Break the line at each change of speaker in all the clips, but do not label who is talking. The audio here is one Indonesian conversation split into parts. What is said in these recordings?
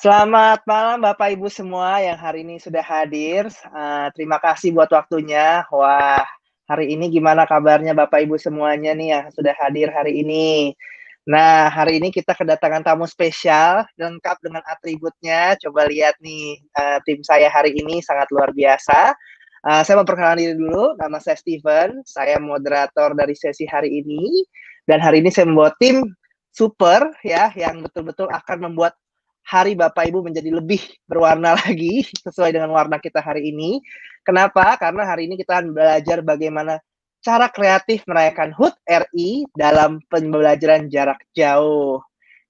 Selamat malam Bapak Ibu semua yang hari ini sudah hadir. Terima kasih buat waktunya. Wah, hari ini gimana kabarnya Bapak Ibu semuanya nih yang sudah hadir hari ini? Nah, hari ini kita kedatangan tamu spesial lengkap dengan atributnya. Coba lihat nih, tim saya hari ini sangat luar biasa. Saya memperkenalkan diri dulu, nama saya Steven, saya moderator dari sesi hari ini. Dan hari ini saya membawa tim super ya, yang betul-betul akan membuat hari Bapak Ibu menjadi lebih berwarna lagi sesuai dengan warna kita hari ini. Kenapa? Karena hari ini kita akan belajar bagaimana cara kreatif merayakan HUT RI dalam pembelajaran jarak jauh.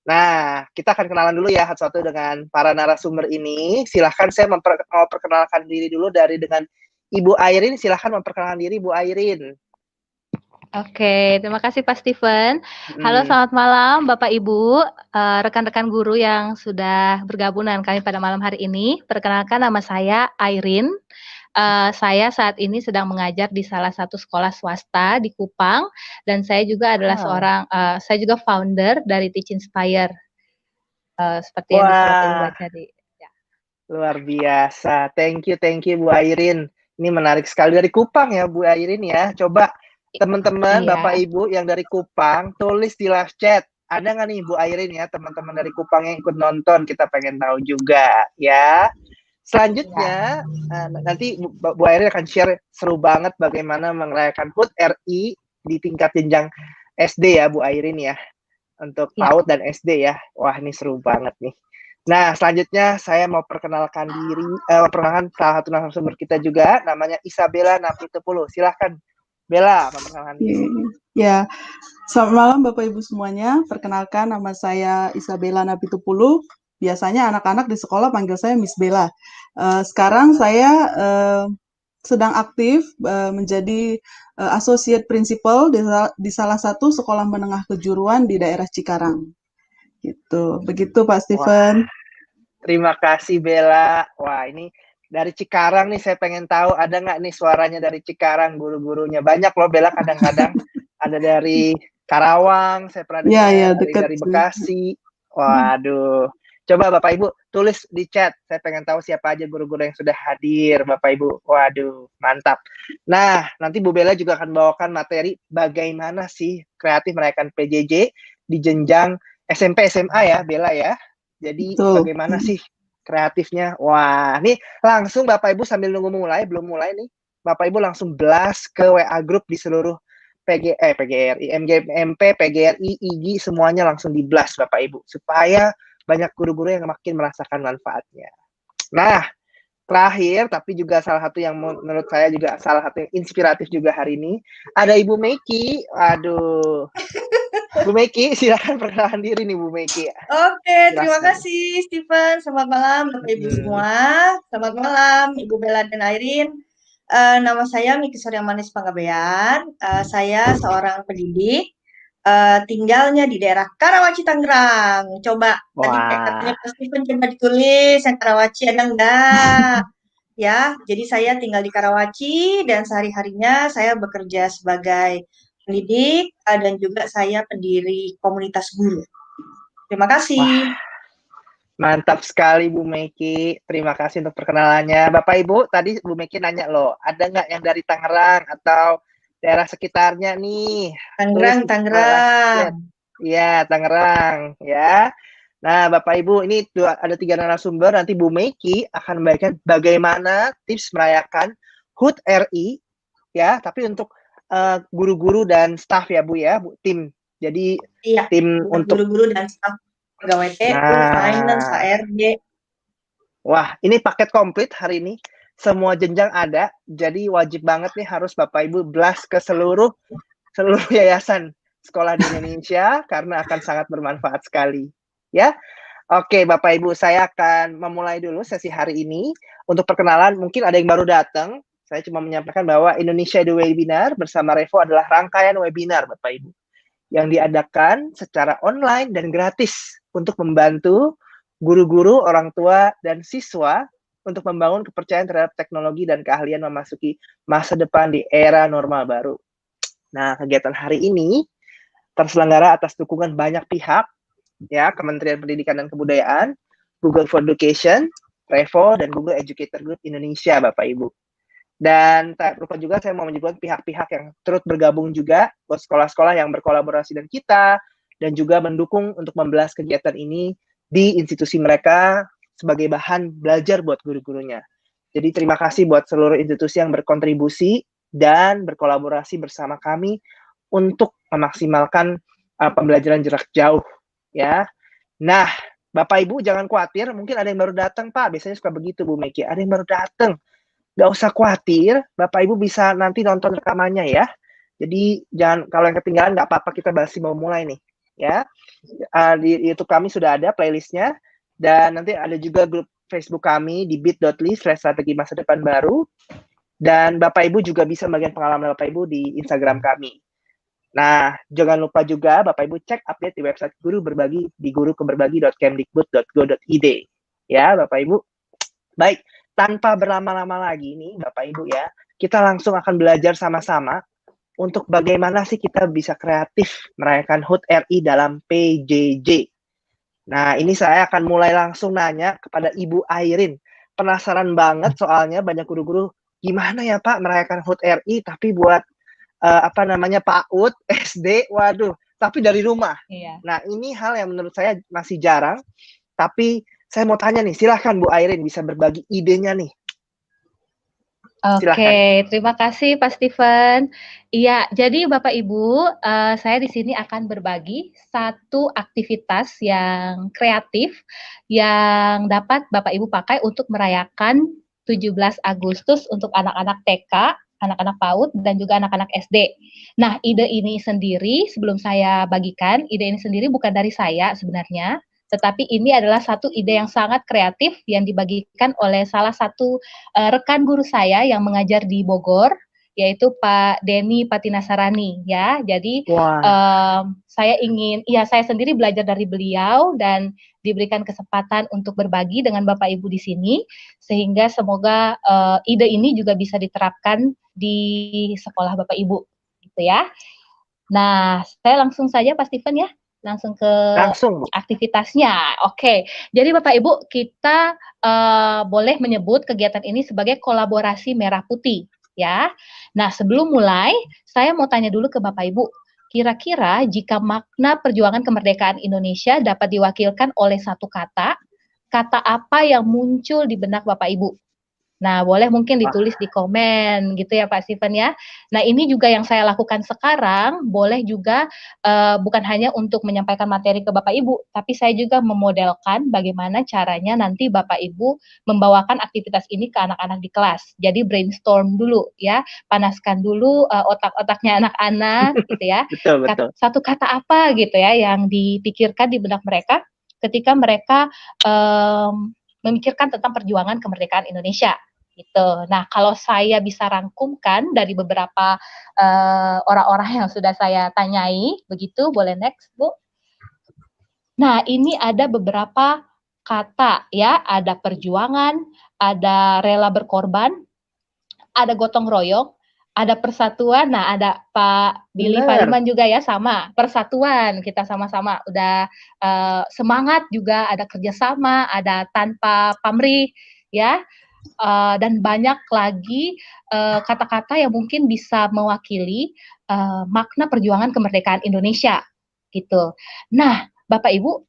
Nah, kita akan kenalan dulu ya satu-satu dengan para narasumber ini. Silahkan saya memperkenalkan diri dulu dengan Ibu Airin. Silahkan memperkenalkan diri, Bu Airin.
Oke, terima kasih Pak Steven. Halo, selamat malam Bapak Ibu, rekan-rekan guru yang sudah bergabung dengan kami pada malam hari ini. Perkenalkan, nama saya Airin. Saya saat ini sedang mengajar di salah satu sekolah swasta di Kupang, dan saya juga adalah saya juga founder dari Teach Inspire, seperti yang bisa Bapak Ibu baca di. Ya.
Luar biasa, thank you Bu Airin. Ini menarik sekali dari Kupang ya Bu Airin ya. Coba teman-teman, Bapak Ibu yang dari Kupang, tulis di live chat. Ada nggak nih Bu Airin ya, teman-teman dari Kupang yang ikut nonton? Kita pengen tahu juga ya. Selanjutnya, nanti Bu Airin akan share seru banget bagaimana merayakan HUT RI di tingkat jenjang SD ya Bu Airin ya. Untuk PAUD dan SD ya. Wah, ini seru banget nih. Nah, selanjutnya saya mau perkenalkan perkenalkan salah satu narasumber kita juga, namanya Isabella Napitupulu. Silahkan Bella, memperkenalkan diri.
Ya, selamat malam Bapak Ibu semuanya. Perkenalkan, nama saya Isabella Napitupulu. Biasanya anak-anak di sekolah panggil saya Miss Bella. Sekarang saya sedang aktif menjadi Associate Principal di salah satu sekolah menengah kejuruan di daerah Cikarang. Gitu. Begitu Pak Steven.
Terima kasih Bella. Wah, ini dari Cikarang nih, saya pengen tahu ada nggak nih suaranya dari Cikarang, guru-gurunya. Banyak loh Bella, kadang-kadang ada dari Karawang, saya pernah dengar, dari Bekasi. Waduh. Coba Bapak Ibu tulis di chat, saya pengen tahu siapa aja guru-guru yang sudah hadir Bapak Ibu. Waduh, mantap. Nah, nanti Bu Bella juga akan bawakan materi bagaimana sih kreatif merayakan PJJ di jenjang SMP SMA ya Bella ya. Jadi bagaimana sih kreatifnya? Wah, nih langsung Bapak Ibu sambil nunggu belum mulai nih, Bapak Ibu langsung blast ke WA group di seluruh PGRI, MGMP, PGRI, IGI, semuanya langsung di blast Bapak Ibu, supaya banyak guru-guru yang makin merasakan manfaatnya. Nah, terakhir, tapi juga salah satu yang menurut saya juga salah satu yang inspiratif juga hari ini, ada Ibu Meki. Aduh, Bu Meki, silakan perkenalan diri nih Bu Meki.
Oke, terima kasih Steven. Selamat malam Bapak Ibu semua. Selamat malam Ibu Bella dan Airin. Nama saya Miki Suryamanis Panggabean. Saya seorang pendidik. Tinggalnya di daerah Karawaci, Tangerang. Coba tadi katanya Pak Steven coba ditulis yang Karawaci ada enggak? Ya, jadi saya tinggal di Karawaci dan sehari-harinya saya bekerja sebagai pendidik dan juga saya pendiri komunitas guru. Terima kasih.
Mantap sekali Bu Meki, terima kasih untuk perkenalannya. Bapak Ibu, tadi Bu Meki nanya loh, ada nggak yang dari Tangerang atau daerah sekitarnya nih?
Tangerang.
Iya, Tangerang ya. Nah, Bapak Ibu, ini ada 3 narasumber, nanti Bu Meki akan membagikan bagaimana tips merayakan HUT RI ya, tapi untuk guru-guru dan staf ya Bu ya, tim. Jadi tim untuk
guru-guru dan staf pegawai TU, finance, HRD.
Wah, ini paket komplit hari ini. Semua jenjang ada, jadi wajib banget nih harus Bapak Ibu blast ke seluruh yayasan sekolah di Indonesia karena akan sangat bermanfaat sekali. Ya. Oke, Bapak Ibu, saya akan memulai dulu sesi hari ini. Untuk perkenalan, mungkin ada yang baru datang. Saya cuma menyampaikan bahwa Indonesia Edu Webinar bersama Revo adalah rangkaian webinar, Bapak Ibu, yang diadakan secara online dan gratis untuk membantu guru-guru, orang tua, dan siswa untuk membangun kepercayaan terhadap teknologi dan keahlian memasuki masa depan di era normal baru. Nah, kegiatan hari ini terselenggara atas dukungan banyak pihak, ya, Kementerian Pendidikan dan Kebudayaan, Google for Education, Revo, dan Google Educator Group Indonesia, Bapak Ibu. Dan tak lupa juga saya mau menyebutkan pihak-pihak yang turut bergabung juga buat sekolah-sekolah yang berkolaborasi dengan kita dan juga mendukung untuk membelas kegiatan ini di institusi mereka sebagai bahan belajar buat guru-gurunya. Jadi terima kasih buat seluruh institusi yang berkontribusi dan berkolaborasi bersama kami untuk memaksimalkan pembelajaran jarak jauh ya. Nah, Bapak Ibu jangan khawatir, mungkin ada yang baru datang Pak, biasanya suka begitu Bu Meki, ada yang baru datang. Nggak usah khawatir, Bapak Ibu bisa nanti nonton rekamannya ya. Jadi jangan, kalau yang ketinggalan nggak apa-apa, kita masih mau mulai nih ya. Di YouTube kami sudah ada playlistnya, dan nanti ada juga grup Facebook kami di bit.ly/strategi masa depan baru, dan Bapak Ibu juga bisa bagian pengalaman Bapak Ibu di Instagram kami. Nah, jangan lupa juga Bapak Ibu cek update di website Guru Berbagi di gurukeberbagi.kemdikbud.go.id ya Bapak Ibu. Baik, tanpa berlama-lama lagi nih Bapak Ibu ya, kita langsung akan belajar sama-sama untuk bagaimana sih kita bisa kreatif merayakan HUT RI dalam PJJ. Nah, ini saya akan mulai langsung nanya kepada Ibu Airin. Penasaran banget soalnya banyak guru-guru, gimana ya Pak merayakan HUT RI tapi buat PAUD, SD, waduh, tapi dari rumah.
Iya.
Nah, ini hal yang menurut saya masih jarang, tapi saya mau tanya nih, silahkan Bu Airin bisa berbagi idenya nih.
Oke, terima kasih Pak Steven. Iya, jadi Bapak Ibu, saya di sini akan berbagi satu aktivitas yang kreatif yang dapat Bapak Ibu pakai untuk merayakan 17 Agustus untuk anak-anak TK, anak-anak PAUD, dan juga anak-anak SD. Nah, ide ini sendiri, sebelum saya bagikan, ide ini sendiri bukan dari saya sebenarnya, tetapi ini adalah satu ide yang sangat kreatif yang dibagikan oleh salah satu rekan guru saya yang mengajar di Bogor, yaitu Pak Denny Patinasarani ya. Jadi saya sendiri belajar dari beliau dan diberikan kesempatan untuk berbagi dengan Bapak Ibu di sini, sehingga semoga ide ini juga bisa diterapkan di sekolah Bapak Ibu gitu ya. Nah, saya langsung saja Pak Steven ya. Langsung ke aktivitasnya. Oke, jadi Bapak Ibu, kita boleh menyebut kegiatan ini sebagai kolaborasi merah putih, ya. Nah, sebelum mulai, saya mau tanya dulu ke Bapak Ibu, kira-kira jika makna perjuangan kemerdekaan Indonesia dapat diwakilkan oleh satu kata apa yang muncul di benak Bapak Ibu? Nah, boleh mungkin ditulis di komen gitu ya Pak Steven ya. Nah, ini juga yang saya lakukan sekarang, boleh juga bukan hanya untuk menyampaikan materi ke Bapak Ibu, tapi saya juga memodelkan bagaimana caranya nanti Bapak Ibu membawakan aktivitas ini ke anak-anak di kelas. Jadi brainstorm dulu ya, panaskan dulu otak-otaknya anak-anak gitu ya.
Betul.
Satu kata apa gitu ya yang dipikirkan di benak mereka ketika mereka memikirkan tentang perjuangan kemerdekaan Indonesia gitu. Nah, kalau saya bisa rangkumkan dari beberapa orang-orang yang sudah saya tanyai, begitu, boleh next, Bu. Nah, ini ada beberapa kata ya, ada perjuangan, ada rela berkorban, ada gotong royong, ada persatuan. Nah, ada Pak Billy Fariman juga ya, sama persatuan, kita sama-sama udah semangat juga, ada kerjasama, ada tanpa pamrih ya, dan banyak lagi kata-kata yang mungkin bisa mewakili makna perjuangan kemerdekaan Indonesia gitu. Nah, Bapak Ibu,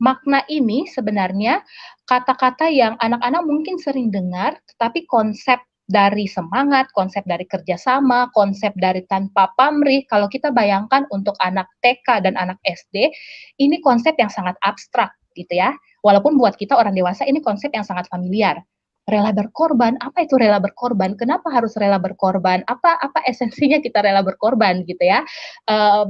makna ini sebenarnya kata-kata yang anak-anak mungkin sering dengar, tetapi konsep dari semangat, konsep dari kerjasama, konsep dari tanpa pamrih, kalau kita bayangkan untuk anak TK dan anak SD, ini konsep yang sangat abstrak gitu ya. Walaupun buat kita orang dewasa ini konsep yang sangat familiar. Rela berkorban, apa itu rela berkorban? Kenapa harus rela berkorban? Apa esensinya kita rela berkorban gitu ya?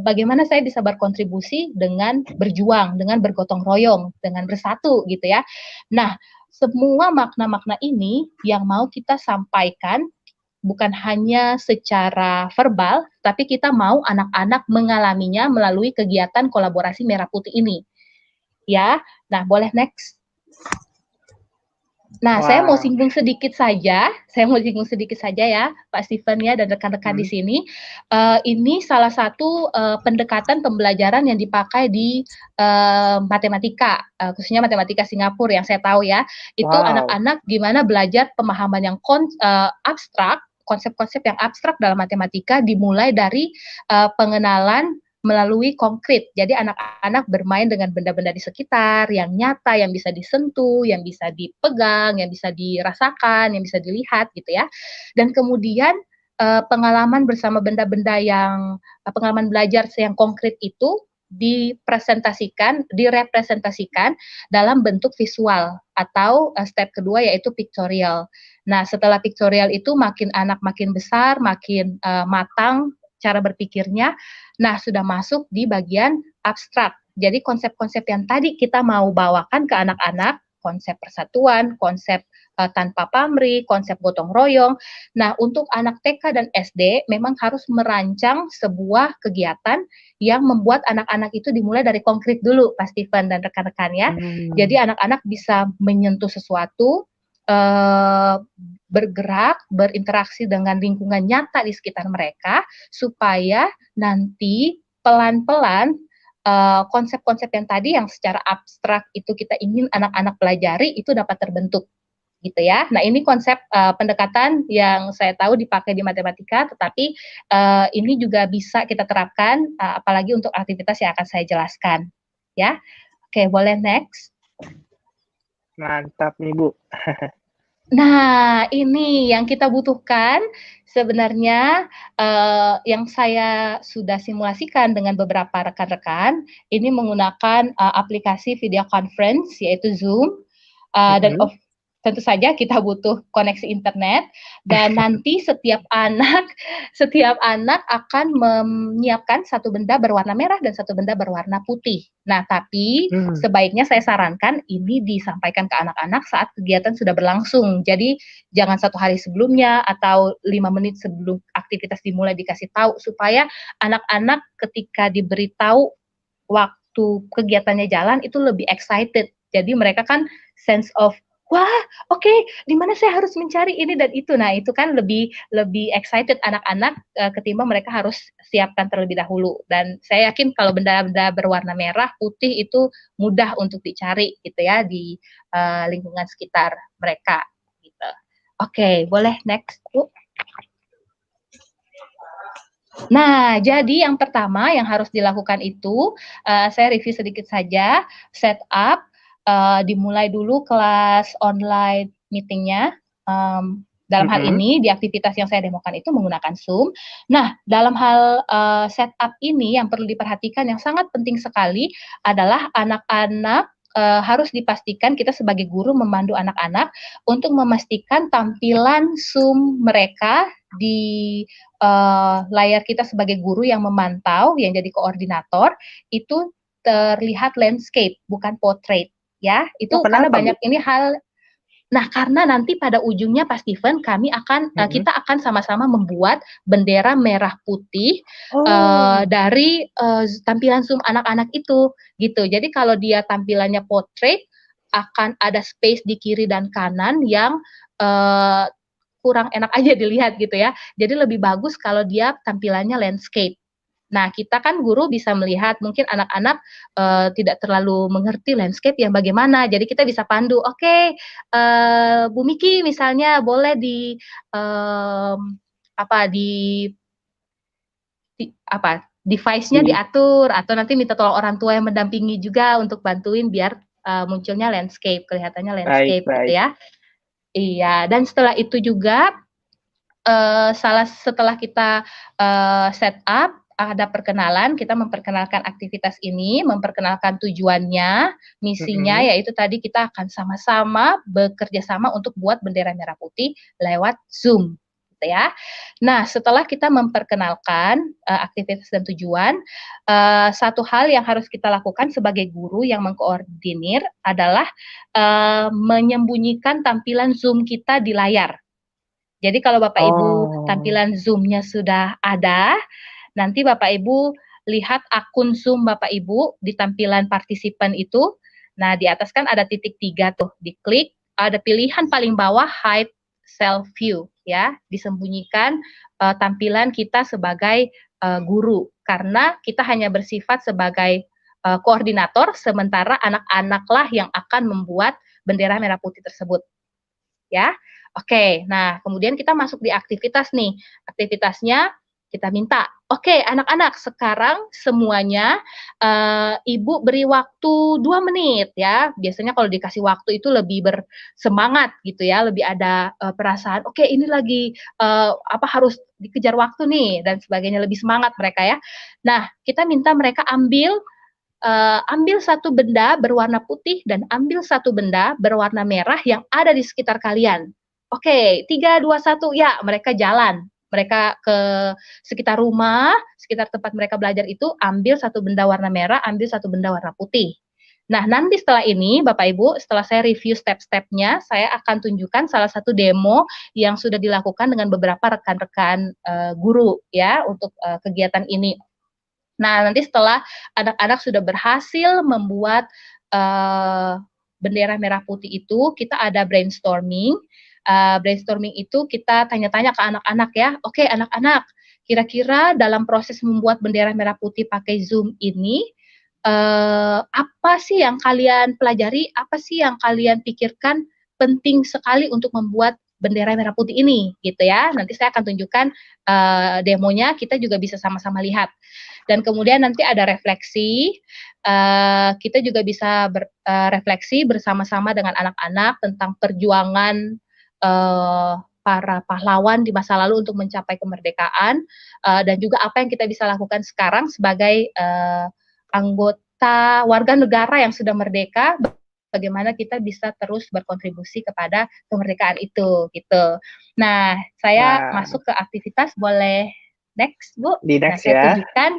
Bagaimana saya bisa berkontribusi dengan berjuang, dengan bergotong royong, dengan bersatu gitu ya. Nah, semua makna-makna ini yang mau kita sampaikan bukan hanya secara verbal, tapi kita mau anak-anak mengalaminya melalui kegiatan kolaborasi merah putih ini. Ya, nah boleh next. Nah, saya mau
Wow.
singgung sedikit saja ya, Pak Steven ya dan rekan-rekan di sini. Ini salah satu pendekatan pembelajaran yang dipakai di matematika, khususnya matematika Singapura yang saya tahu ya. Itu
Wow.
anak-anak gimana belajar pemahaman yang abstrak, konsep-konsep yang abstrak dalam matematika dimulai dari pengenalan melalui konkret. Jadi anak-anak bermain dengan benda-benda di sekitar yang nyata, yang bisa disentuh, yang bisa dipegang, yang bisa dirasakan, yang bisa dilihat gitu ya. Dan kemudian pengalaman bersama benda-benda yang pengalaman belajar yang konkret itu direpresentasikan dalam bentuk visual atau step kedua yaitu pictorial. Nah, setelah pictorial itu anak makin besar, makin matang cara berpikirnya. Nah, sudah masuk di bagian abstrak. Jadi konsep-konsep yang tadi kita mau bawakan ke anak-anak, konsep persatuan, konsep tanpa pamrih, konsep gotong royong. Nah, untuk anak TK dan SD memang harus merancang sebuah kegiatan yang membuat anak-anak itu dimulai dari konkret dulu, Pak Steven dan rekan-rekan ya. Jadi anak-anak bisa menyentuh sesuatu, bergerak, berinteraksi dengan lingkungan nyata di sekitar mereka, supaya nanti pelan-pelan konsep-konsep yang tadi yang secara abstrak itu kita ingin anak-anak pelajari itu dapat terbentuk gitu ya. Nah, ini konsep pendekatan yang saya tahu dipakai di matematika, tetapi ini juga bisa kita terapkan apalagi untuk aktivitas yang akan saya jelaskan ya. Oke, boleh next.
Mantap nih Bu.
Nah, ini yang kita butuhkan sebenarnya yang saya sudah simulasikan dengan beberapa rekan-rekan, ini menggunakan aplikasi video conference yaitu Zoom, dan tentu saja kita butuh koneksi internet dan nanti setiap anak akan menyiapkan satu benda berwarna merah dan satu benda berwarna putih. Nah, tapi sebaiknya saya sarankan ini disampaikan ke anak-anak saat kegiatan sudah berlangsung. Jadi jangan 1 hari sebelumnya atau 5 menit sebelum aktivitas dimulai dikasih tahu supaya anak-anak ketika diberitahu waktu kegiatannya jalan itu lebih excited. Jadi mereka kan sense of wah, oke, di mana saya harus mencari ini dan itu. Nah, itu kan lebih excited anak-anak ketimbang mereka harus siapkan terlebih dahulu. Dan saya yakin kalau benda-benda berwarna merah, putih itu mudah untuk dicari gitu ya di lingkungan sekitar mereka gitu. Oke, boleh next, Bu. Nah, jadi yang pertama yang harus dilakukan itu saya review sedikit saja, setup. Dimulai dulu kelas online meetingnya. Dalam hal ini di aktivitas yang saya demokan itu menggunakan Zoom. Nah, dalam hal setup ini yang perlu diperhatikan yang sangat penting sekali adalah anak-anak harus dipastikan kita sebagai guru memandu anak-anak untuk memastikan tampilan Zoom mereka di layar kita sebagai guru yang memantau, yang jadi koordinator itu terlihat landscape bukan portrait. Ya, itu karena banyak ini hal. Nah, karena nanti pada ujungnya Pak Steven kita akan sama-sama membuat bendera merah putih dari tampilan Zoom anak-anak itu gitu. Jadi kalau dia tampilannya portrait akan ada space di kiri dan kanan yang kurang enak aja dilihat gitu ya. Jadi lebih bagus kalau dia tampilannya landscape. Nah, kita kan guru bisa melihat mungkin anak-anak tidak terlalu mengerti landscape yang bagaimana. Jadi kita bisa pandu, oke, Bu Miki misalnya boleh device-nya diatur atau nanti minta tolong orang tua yang mendampingi juga untuk bantuin biar munculnya landscape, kelihatannya landscape gitu ya. Iya, dan setelah itu juga setelah kita setup ada perkenalan, kita memperkenalkan aktivitas ini, memperkenalkan tujuannya, misinya, yaitu tadi kita akan sama-sama bekerja sama untuk buat bendera merah putih lewat Zoom, gitu ya. Nah, setelah kita memperkenalkan aktivitas dan tujuan, satu hal yang harus kita lakukan sebagai guru yang mengkoordinir adalah menyembunyikan tampilan Zoom kita di layar. Jadi kalau Bapak Ibu tampilan Zoom-nya sudah ada, nanti Bapak Ibu lihat akun Zoom Bapak Ibu di tampilan partisipan itu. Nah, di atas kan ada titik 3 tuh, diklik ada pilihan paling bawah hide self view ya, disembunyikan tampilan kita sebagai guru karena kita hanya bersifat sebagai koordinator, sementara anak-anaklah yang akan membuat bendera merah putih tersebut. Ya, oke. Nah, kemudian kita masuk di aktivitas nih. Aktivitasnya kita minta, oke, anak-anak sekarang semuanya ibu beri waktu 2 menit ya. Biasanya kalau dikasih waktu itu lebih bersemangat gitu ya, lebih ada perasaan, oke, ini lagi harus dikejar waktu nih dan sebagainya, lebih semangat mereka ya. Nah, kita minta mereka ambil satu benda berwarna putih dan ambil satu benda berwarna merah yang ada di sekitar kalian. Oke, 3, 2, 1, ya, mereka jalan. Mereka ke sekitar rumah, sekitar tempat mereka belajar itu, ambil satu benda warna merah, ambil satu benda warna putih. Nah, nanti setelah ini, Bapak Ibu, setelah saya review step-stepnya, saya akan tunjukkan salah satu demo yang sudah dilakukan dengan beberapa rekan-rekan guru ya untuk kegiatan ini. Nah, nanti setelah anak-anak sudah berhasil membuat bendera merah putih itu, kita ada brainstorming. Brainstorming itu kita tanya-tanya ke anak-anak ya. Oke, anak-anak, kira-kira dalam proses membuat bendera merah putih pakai Zoom ini, apa sih yang kalian pelajari? Apa sih yang kalian pikirkan penting sekali untuk membuat bendera merah putih ini, gitu ya. Nanti saya akan tunjukkan demonya, kita juga bisa sama-sama lihat. Dan kemudian nanti ada refleksi, kita juga bisa refleksi bersama-sama dengan anak-anak tentang perjuangan para pahlawan di masa lalu untuk mencapai kemerdekaan, dan juga apa yang kita bisa lakukan sekarang sebagai anggota warga negara yang sudah merdeka, bagaimana kita bisa terus berkontribusi kepada kemerdekaan itu, gitu. Nah, saya masuk ke aktivitas, boleh next, Bu?
Di next
saya
ya.
tunjukkan,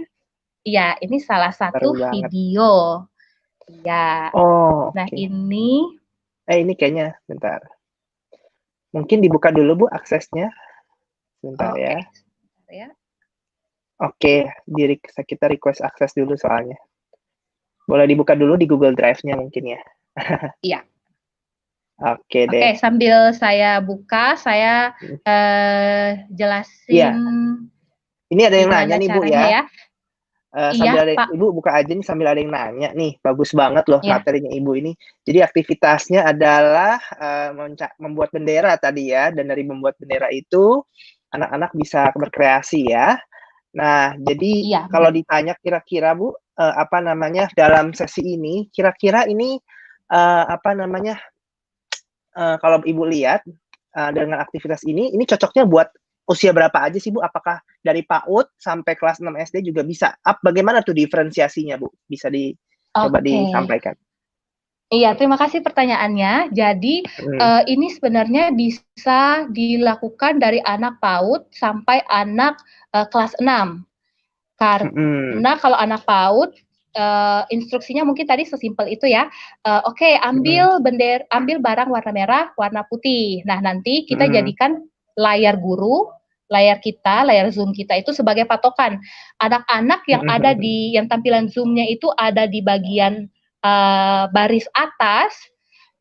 ya, ini salah satu video. Ya.
Oh,
nah, ini.
Ini kayaknya, bentar. Mungkin dibuka dulu, Bu, aksesnya. Sebentar ya. Oke, kita request akses dulu soalnya. Boleh dibuka dulu di Google Drive-nya mungkin ya.
Iya.
Oke deh.
Oke, sambil saya buka, saya jelasin.
Iya. Ini ada yang nanya nih, Bu ya. Sambil
iya,
ada,
Pak.
Ibu buka aja nih sambil ada yang nanya nih. Bagus banget loh materinya Ibu ini. Jadi aktivitasnya adalah membuat bendera tadi ya. Dan dari membuat bendera itu, anak-anak bisa berkreasi ya. Nah, jadi kalau ditanya kira-kira Bu, dalam sesi ini, kira-kira ini kalau Ibu lihat dengan aktivitas ini cocoknya buat usia berapa aja sih, Bu? Apakah dari PAUD sampai kelas 6 SD juga bisa? Bagaimana tuh diferensiasinya, Bu? Bisa coba disampaikan.
Iya, terima kasih pertanyaannya. Jadi, ini sebenarnya bisa dilakukan dari anak PAUD sampai anak kelas 6. Karena kalau anak PAUD, instruksinya mungkin tadi sesimpel itu ya. Oke, ambil barang warna merah, warna putih. Nah, nanti kita jadikan layar guru, layar Zoom kita itu sebagai patokan. Anak-anak yang ada yang tampilan Zoom-nya itu ada di bagian baris atas.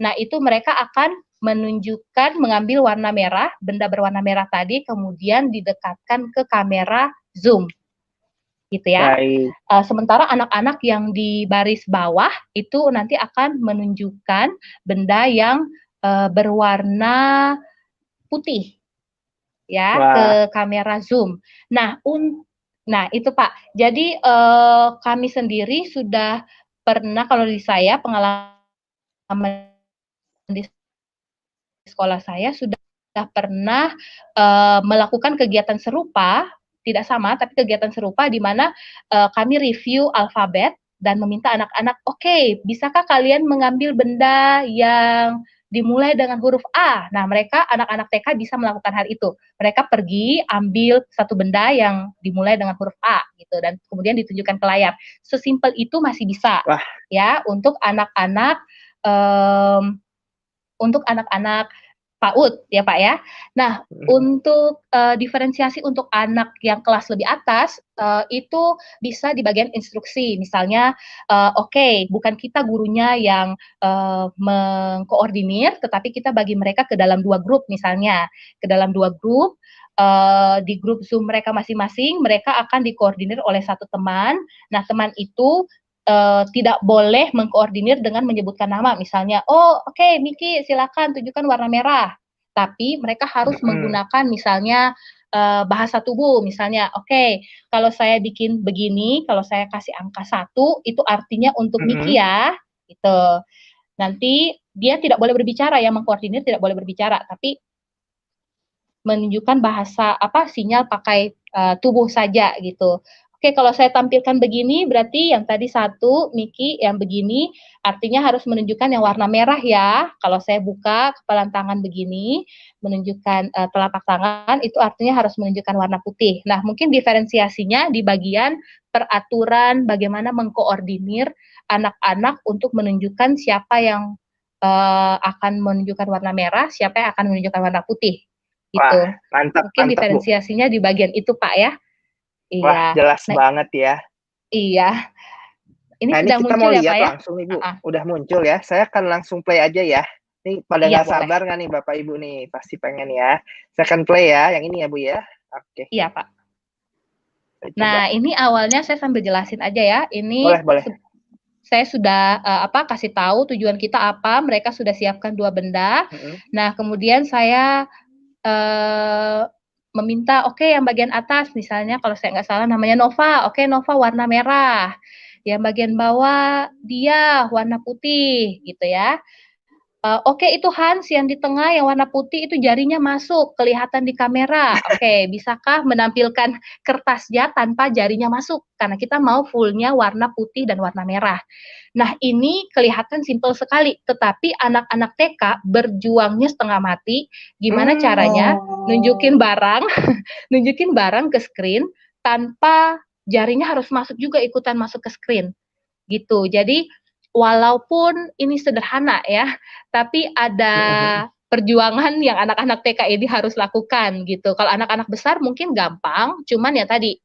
Nah, itu mereka akan mengambil warna merah, benda berwarna merah tadi, kemudian didekatkan ke kamera Zoom. Gitu ya. Sementara anak-anak yang di baris bawah itu nanti akan menunjukkan benda yang berwarna putih ya ke kamera Zoom. Nah, itu Pak. Jadi kami sendiri sudah pernah, kalau di saya pengalaman di sekolah saya sudah pernah melakukan kegiatan serupa. Tidak sama, tapi kegiatan serupa di mana kami review alfabet dan meminta anak-anak, oke, bisakah kalian mengambil benda yang dimulai dengan huruf A? Nah, anak-anak TK bisa melakukan hal itu. Mereka pergi ambil satu benda yang dimulai dengan huruf A, gitu, dan kemudian ditunjukkan ke layar. Sesimpel itu masih bisa, ya, untuk anak-anak PAUD ya Pak ya. Nah, untuk diferensiasi untuk anak yang kelas lebih atas itu bisa di bagian instruksi. Misalnya, oke, bukan kita gurunya yang mengkoordinir, tetapi kita bagi mereka ke dalam 2 grup misalnya. Ke dalam 2 grup, di grup Zoom mereka masing-masing, mereka akan dikoordinir oleh satu teman. Nah, teman itu tidak boleh mengkoordinir dengan menyebutkan nama, misalnya, oh oke, Miki silakan tunjukkan warna merah, tapi mereka harus menggunakan misalnya bahasa tubuh, misalnya, oke, kalau saya bikin begini, kalau saya kasih angka 1, itu artinya untuk Miki ya, gitu. Nanti dia tidak boleh berbicara, yang mengkoordinir tidak boleh berbicara, tapi menunjukkan bahasa sinyal pakai tubuh saja gitu. Oke, kalau saya tampilkan begini, berarti yang tadi 1, Miki, yang begini, artinya harus menunjukkan yang warna merah ya. Kalau saya buka kepalan tangan begini, menunjukkan telapak tangan, itu artinya harus menunjukkan warna putih. Nah, mungkin diferensiasinya di bagian peraturan bagaimana mengkoordinir anak-anak untuk menunjukkan siapa yang akan menunjukkan warna merah, siapa yang akan menunjukkan warna putih. Gitu.
Wah, mantap,
mungkin
mantap,
diferensiasinya Bu. Di bagian itu Pak ya. Iya.
Wah, jelas banget ya.
Iya. Ini
Nah, ini
sudah
kita
muncul
mau
ya
lihat
Pak ya?
langsung nih Bu. Udah muncul ya. Saya akan langsung play aja ya. Ini pada nggak sabar nggak nih Bapak Ibu nih? Pasti pengen ya. Saya akan play ya. Yang ini ya Bu ya. Oke.
Iya Pak. Nah, ini awalnya saya sambil jelasin aja ya. Ini
boleh.
Saya sudah kasih tahu tujuan kita apa. Mereka sudah siapkan 2 benda. Nah, kemudian saya meminta, oke, yang bagian atas, misalnya kalau saya nggak salah namanya Nova, oke, Nova warna merah, yang bagian bawah dia warna putih, gitu ya. Oke, itu Hans yang di tengah yang warna putih itu jarinya masuk, kelihatan di kamera. Oke, bisakah menampilkan kertasnya tanpa jarinya masuk? Karena kita mau fullnya warna putih dan warna merah. Nah, ini kelihatan simpel sekali, tetapi anak-anak TK berjuangnya setengah mati. Gimana caranya nunjukin barang ke screen tanpa jarinya harus masuk juga, ikutan masuk ke screen. Gitu. Jadi walaupun ini sederhana ya, tapi ada perjuangan yang anak-anak TK ini harus lakukan gitu. Kalau anak-anak besar mungkin gampang, cuman ya tadi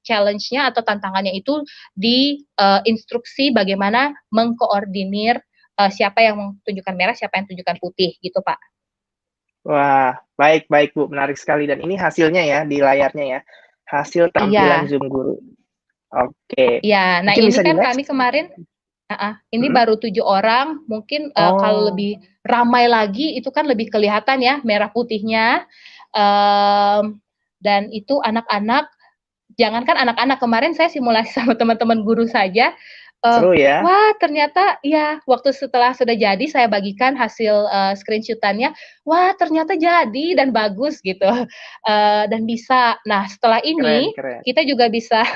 challenge-nya atau tantangannya itu di instruksi bagaimana mengkoordinir siapa yang tunjukkan merah, siapa yang tunjukkan putih gitu Pak.
Wah, baik Bu, menarik sekali, dan ini hasilnya ya di layarnya ya. Hasil tampilan Zoom Guru. Oke.
Iya, nah ini kan kami kemarin ini baru 7 orang, mungkin kalau lebih ramai lagi itu kan lebih kelihatan ya merah putihnya, dan itu anak-anak, jangankan anak-anak, kemarin saya simulasi sama teman-teman guru saja,
seru ya?
Wah ternyata ya waktu setelah sudah jadi saya bagikan hasil screenshot-annya, wah ternyata jadi dan bagus gitu, dan bisa. Nah setelah ini
keren.
Kita juga bisa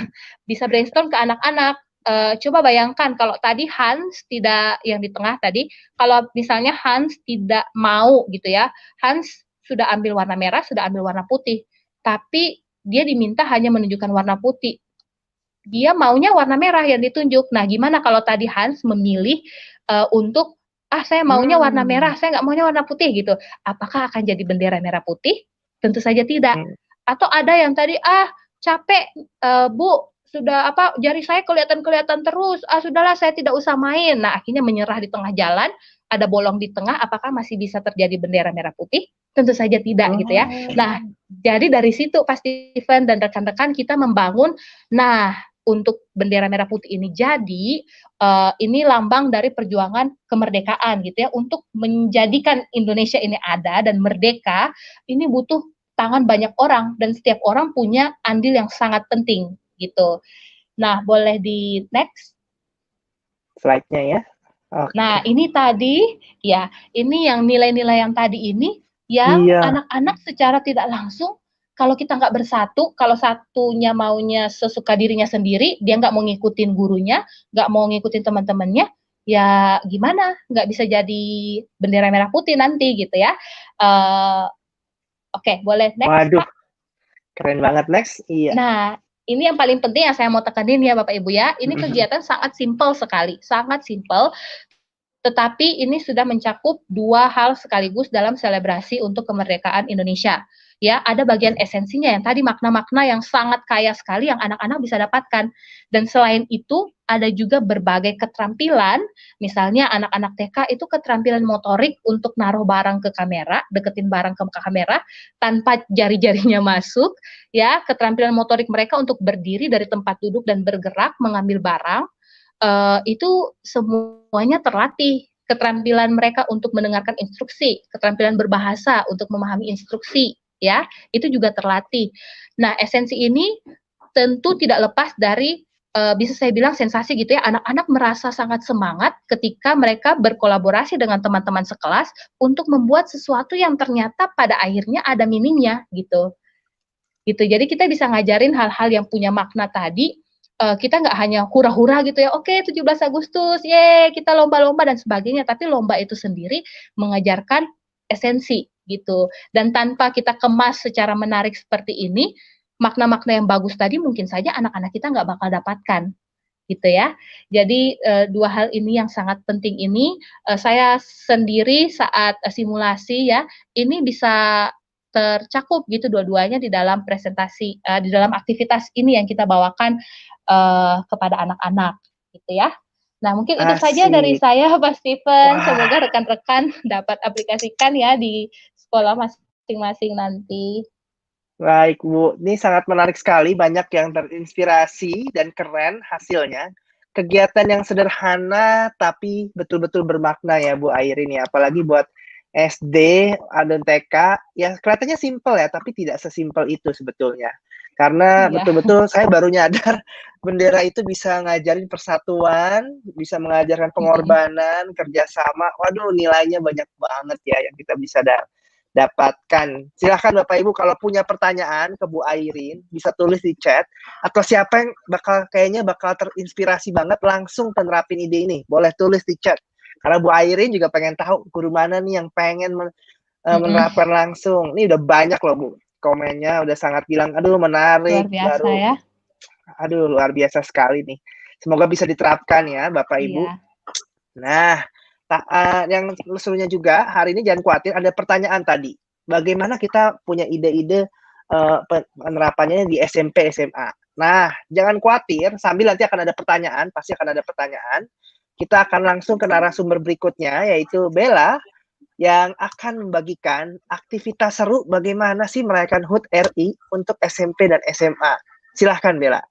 brainstorm ke anak-anak. Coba bayangkan kalau tadi Hans tidak, yang di tengah tadi, kalau misalnya Hans tidak mau gitu ya, Hans sudah ambil warna merah, sudah ambil warna putih, tapi dia diminta hanya menunjukkan warna putih. Dia maunya warna merah yang ditunjuk. Nah, gimana kalau tadi Hans memilih untuk saya maunya warna merah, saya nggak maunya warna putih gitu. Apakah akan jadi bendera merah putih? Tentu saja tidak. Atau ada yang tadi capek Bu, sudah jari saya kelihatan terus, sudahlah saya tidak usah main. Nah, akhirnya menyerah di tengah jalan, ada bolong di tengah, apakah masih bisa terjadi bendera merah putih? Tentu saja tidak gitu ya. Nah, jadi dari situ Pak Steven dan rekan-rekan kita membangun, nah untuk bendera merah putih ini jadi ini lambang dari perjuangan kemerdekaan gitu ya, untuk menjadikan Indonesia ini ada dan merdeka, ini butuh tangan banyak orang dan setiap orang punya andil yang sangat penting gitu. Nah, boleh di next
slide-nya ya. Okay.
Nah, ini tadi ya, ini yang nilai-nilai yang tadi ini yang anak-anak secara tidak langsung, kalau kita nggak bersatu, kalau satunya maunya sesuka dirinya sendiri, dia nggak mau ngikutin gurunya, nggak mau ngikutin teman-temannya, ya gimana? Nggak bisa jadi bendera merah putih nanti gitu ya. Oke, boleh next.
Waduh, keren banget, next. Iya.
Nah, ini yang paling penting yang saya mau tekanin ya Bapak Ibu ya. Ini kegiatan sangat simpel sekali, sangat simpel. tetapi ini sudah mencakup dua hal sekaligus dalam selebrasi untuk kemerdekaan Indonesia. Ya, ada bagian esensinya yang tadi makna-makna yang sangat kaya sekali yang anak-anak bisa dapatkan. Dan selain itu ada juga berbagai keterampilan, misalnya anak-anak TK itu keterampilan motorik untuk naruh barang ke kamera, deketin barang ke kamera tanpa jari-jarinya masuk, ya, keterampilan motorik mereka untuk berdiri dari tempat duduk dan bergerak mengambil barang, itu semuanya terlatih. Keterampilan mereka untuk mendengarkan instruksi, keterampilan berbahasa untuk memahami instruksi, ya, itu juga terlatih. Nah, esensi ini tentu tidak lepas dari bisa saya bilang sensasi gitu ya, anak-anak merasa sangat semangat ketika mereka berkolaborasi dengan teman-teman sekelas untuk membuat sesuatu yang ternyata pada akhirnya ada meaningnya gitu. Gitu. Jadi kita bisa ngajarin hal-hal yang punya makna tadi, kita nggak hanya hura-hura gitu ya, oke 17 Agustus, ye kita lomba-lomba dan sebagainya, tapi lomba itu sendiri mengajarkan esensi gitu. Dan tanpa kita kemas secara menarik seperti ini, makna-makna yang bagus tadi mungkin saja anak-anak kita nggak bakal dapatkan gitu ya. Jadi dua hal ini yang sangat penting ini, saya sendiri saat simulasi ya, ini bisa tercakup gitu dua-duanya di dalam presentasi, di dalam aktivitas ini yang kita bawakan kepada anak-anak gitu ya. Nah, mungkin itu saja dari saya, Pak Steven.
Wah.
Semoga rekan-rekan dapat aplikasikan ya di sekolah masing-masing nanti.
Baik, Bu. Ini sangat menarik sekali, banyak yang terinspirasi dan keren hasilnya. Kegiatan yang sederhana tapi betul-betul bermakna ya, Bu Airin ya. Apalagi buat SD dan TK, ya kelihatannya simpel ya, tapi tidak sesimpel itu sebetulnya. Karena betul-betul saya baru nyadar bendera itu bisa ngajarin persatuan, bisa mengajarkan pengorbanan, kerjasama. Waduh, nilainya banyak banget ya yang kita bisa dapatkan. Silahkan Bapak Ibu kalau punya pertanyaan ke Bu Airin, bisa tulis di chat. Atau siapa yang kayaknya bakal terinspirasi banget langsung penerapin ide ini, boleh tulis di chat. Karena Bu Airin juga pengen tahu guru mana nih yang pengen menerapkan langsung. Ini udah banyak loh Bu. Komennya udah sangat bilang, aduh menarik.
Luar biasa ya.
Aduh luar biasa sekali nih. Semoga bisa diterapkan ya Bapak Ibu.
Iya.
Nah, yang serunya juga hari ini jangan khawatir, ada pertanyaan tadi. Bagaimana kita punya ide-ide penerapannya di SMP, SMA. Nah, jangan khawatir, sambil nanti akan ada pertanyaan, pasti akan ada pertanyaan. Kita akan langsung ke narasumber berikutnya, yaitu Bella, yang akan membagikan aktivitas seru bagaimana sih merayakan HUT RI untuk SMP dan SMA. Silahkan Bella.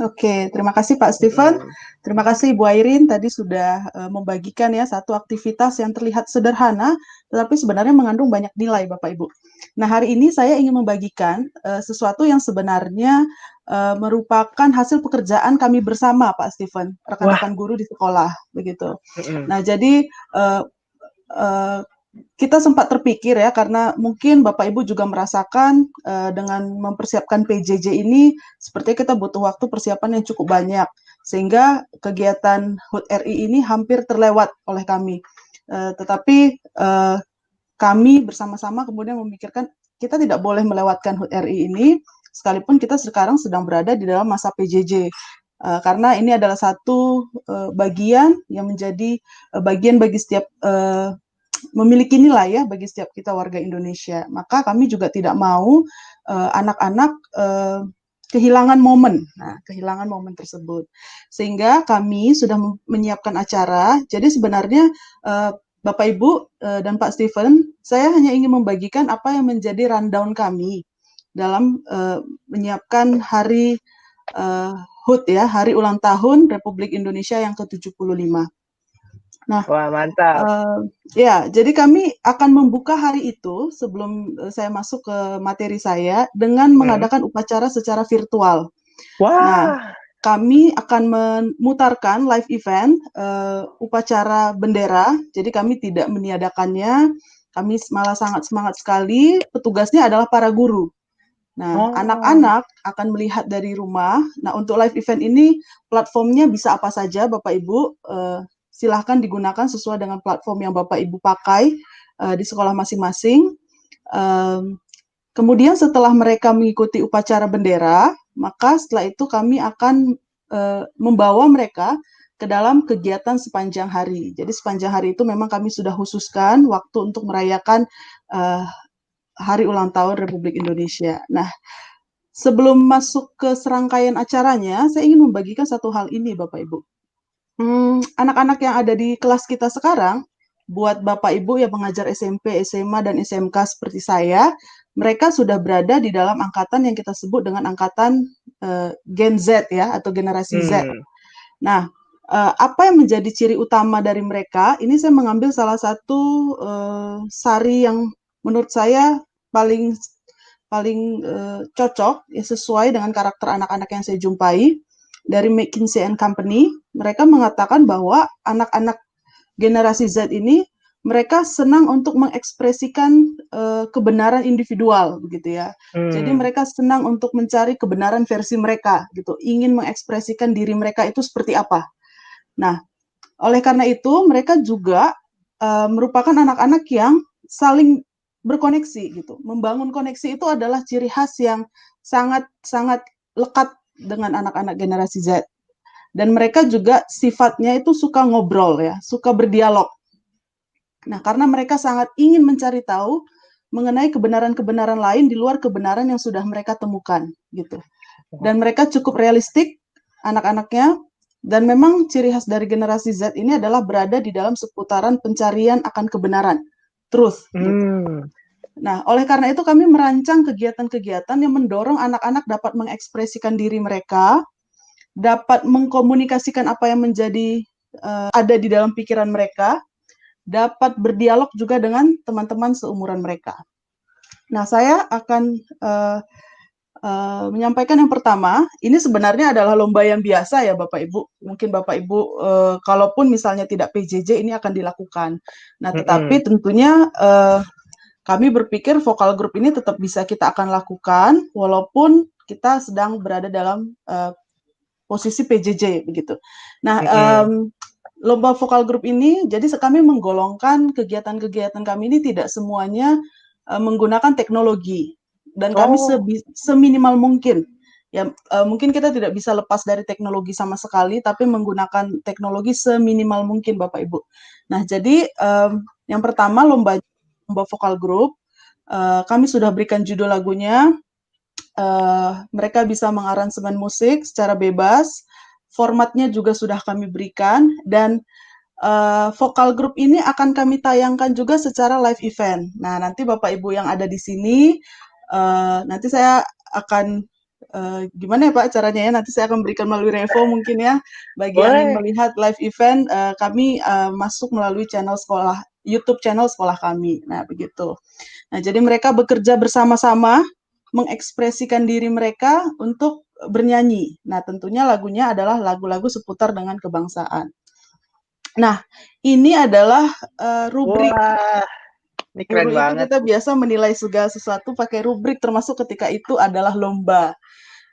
Oke, terima kasih Pak Steven. Terima kasih Bu Airin tadi sudah membagikan ya satu aktivitas yang terlihat sederhana, tetapi sebenarnya mengandung banyak nilai Bapak Ibu. Nah, hari ini saya ingin membagikan sesuatu yang sebenarnya merupakan hasil pekerjaan kami bersama Pak Steven, rekan-rekan guru di sekolah, begitu. Nah, jadi kita sempat terpikir ya, karena mungkin Bapak Ibu juga merasakan dengan mempersiapkan PJJ ini, sepertinya kita butuh waktu persiapan yang cukup banyak, sehingga kegiatan HUT RI ini hampir terlewat oleh kami. Tetapi kami bersama-sama kemudian memikirkan, kita tidak boleh melewatkan HUT RI ini, sekalipun kita sekarang sedang berada di dalam masa PJJ. Karena ini adalah satu bagian yang menjadi bagian bagi setiap memiliki nilai ya bagi setiap kita warga Indonesia. Maka kami juga tidak mau anak-anak kehilangan momen. Nah, kehilangan momen tersebut. Sehingga kami sudah menyiapkan acara. Jadi sebenarnya Bapak Ibu dan Pak Steven, saya hanya ingin membagikan apa yang menjadi rundown kami dalam menyiapkan hari HUT ya, Hari Ulang Tahun Republik Indonesia yang ke-75. Nah,
wah mantap.
Ya, jadi kami akan membuka hari itu sebelum saya masuk ke materi saya dengan mengadakan upacara secara virtual.
Wah.
Nah, kami akan memutarkan live event upacara bendera. Jadi kami tidak meniadakannya. Kami malah sangat semangat sekali. Petugasnya adalah para guru. Nah, anak-anak akan melihat dari rumah. Nah, untuk live event ini platformnya bisa apa saja, Bapak Ibu. Silahkan digunakan sesuai dengan platform yang Bapak Ibu pakai di sekolah masing-masing. Kemudian setelah mereka mengikuti upacara bendera, maka setelah itu kami akan membawa mereka ke dalam kegiatan sepanjang hari. Jadi sepanjang hari itu memang kami sudah khususkan waktu untuk merayakan Hari Ulang Tahun Republik Indonesia. Nah, sebelum masuk ke serangkaian acaranya, saya ingin membagikan satu hal ini, Bapak Ibu. Anak-anak yang ada di kelas kita sekarang, buat Bapak Ibu yang mengajar SMP, SMA, dan SMK seperti saya, mereka sudah berada di dalam angkatan yang kita sebut dengan angkatan Gen Z ya, atau generasi Z. Nah, apa yang menjadi ciri utama dari mereka? Ini saya mengambil salah satu sari yang menurut saya paling cocok, ya, sesuai dengan karakter anak-anak yang saya jumpai dari McKinsey & Company. Mereka mengatakan bahwa anak-anak generasi Z ini mereka senang untuk mengekspresikan kebenaran individual, begitu ya. Jadi mereka senang untuk mencari kebenaran versi mereka, gitu. Ingin mengekspresikan diri mereka itu seperti apa. Nah, oleh karena itu mereka juga merupakan anak-anak yang saling berkoneksi, gitu. Membangun koneksi itu adalah ciri khas yang sangat lekat dengan anak-anak generasi Z. Dan mereka juga sifatnya itu suka ngobrol ya, suka berdialog. Nah, karena mereka sangat ingin mencari tahu mengenai kebenaran-kebenaran lain di luar kebenaran yang sudah mereka temukan, gitu. Dan mereka cukup realistik, anak-anaknya, dan memang ciri khas dari generasi Z ini adalah berada di dalam seputaran pencarian akan kebenaran, truth. Gitu. Nah, oleh karena itu kami merancang kegiatan-kegiatan yang mendorong anak-anak dapat mengekspresikan diri mereka, dapat mengkomunikasikan apa yang menjadi ada di dalam pikiran mereka, dapat berdialog juga dengan teman-teman seumuran mereka. Nah, saya akan menyampaikan yang pertama. Ini sebenarnya adalah lomba yang biasa ya Bapak Ibu. Mungkin Bapak Ibu kalaupun misalnya tidak PJJ ini akan dilakukan. Nah, tetapi tentunya kami berpikir vokal group ini tetap bisa kita akan lakukan walaupun kita sedang berada dalam posisi PJJ begitu. Nah, lomba vokal group ini, jadi kami menggolongkan kegiatan-kegiatan kami ini tidak semuanya menggunakan teknologi, dan kami seminimal mungkin. Ya, mungkin kita tidak bisa lepas dari teknologi sama sekali, tapi menggunakan teknologi seminimal mungkin, Bapak Ibu. Nah, jadi yang pertama lomba vokal group, kami sudah berikan judul lagunya. Mereka bisa mengaransemen musik secara bebas, formatnya juga sudah kami berikan, dan vokal group ini akan kami tayangkan juga secara live event. Nah, nanti Bapak Ibu yang ada di sini, nanti saya akan gimana ya Pak caranya ya, nanti saya akan berikan melalui Revo mungkin ya, bagi yang ingin melihat live event, kami masuk melalui channel sekolah, YouTube channel sekolah kami. Nah, begitu. Nah, jadi mereka bekerja bersama-sama, mengekspresikan diri mereka untuk bernyanyi. Nah, tentunya lagunya adalah lagu-lagu seputar dengan kebangsaan. Nah, ini adalah rubrik.
Wah, ini keren
Guru
banget.
Itu kita biasa menilai segala sesuatu pakai rubrik, termasuk ketika itu adalah lomba.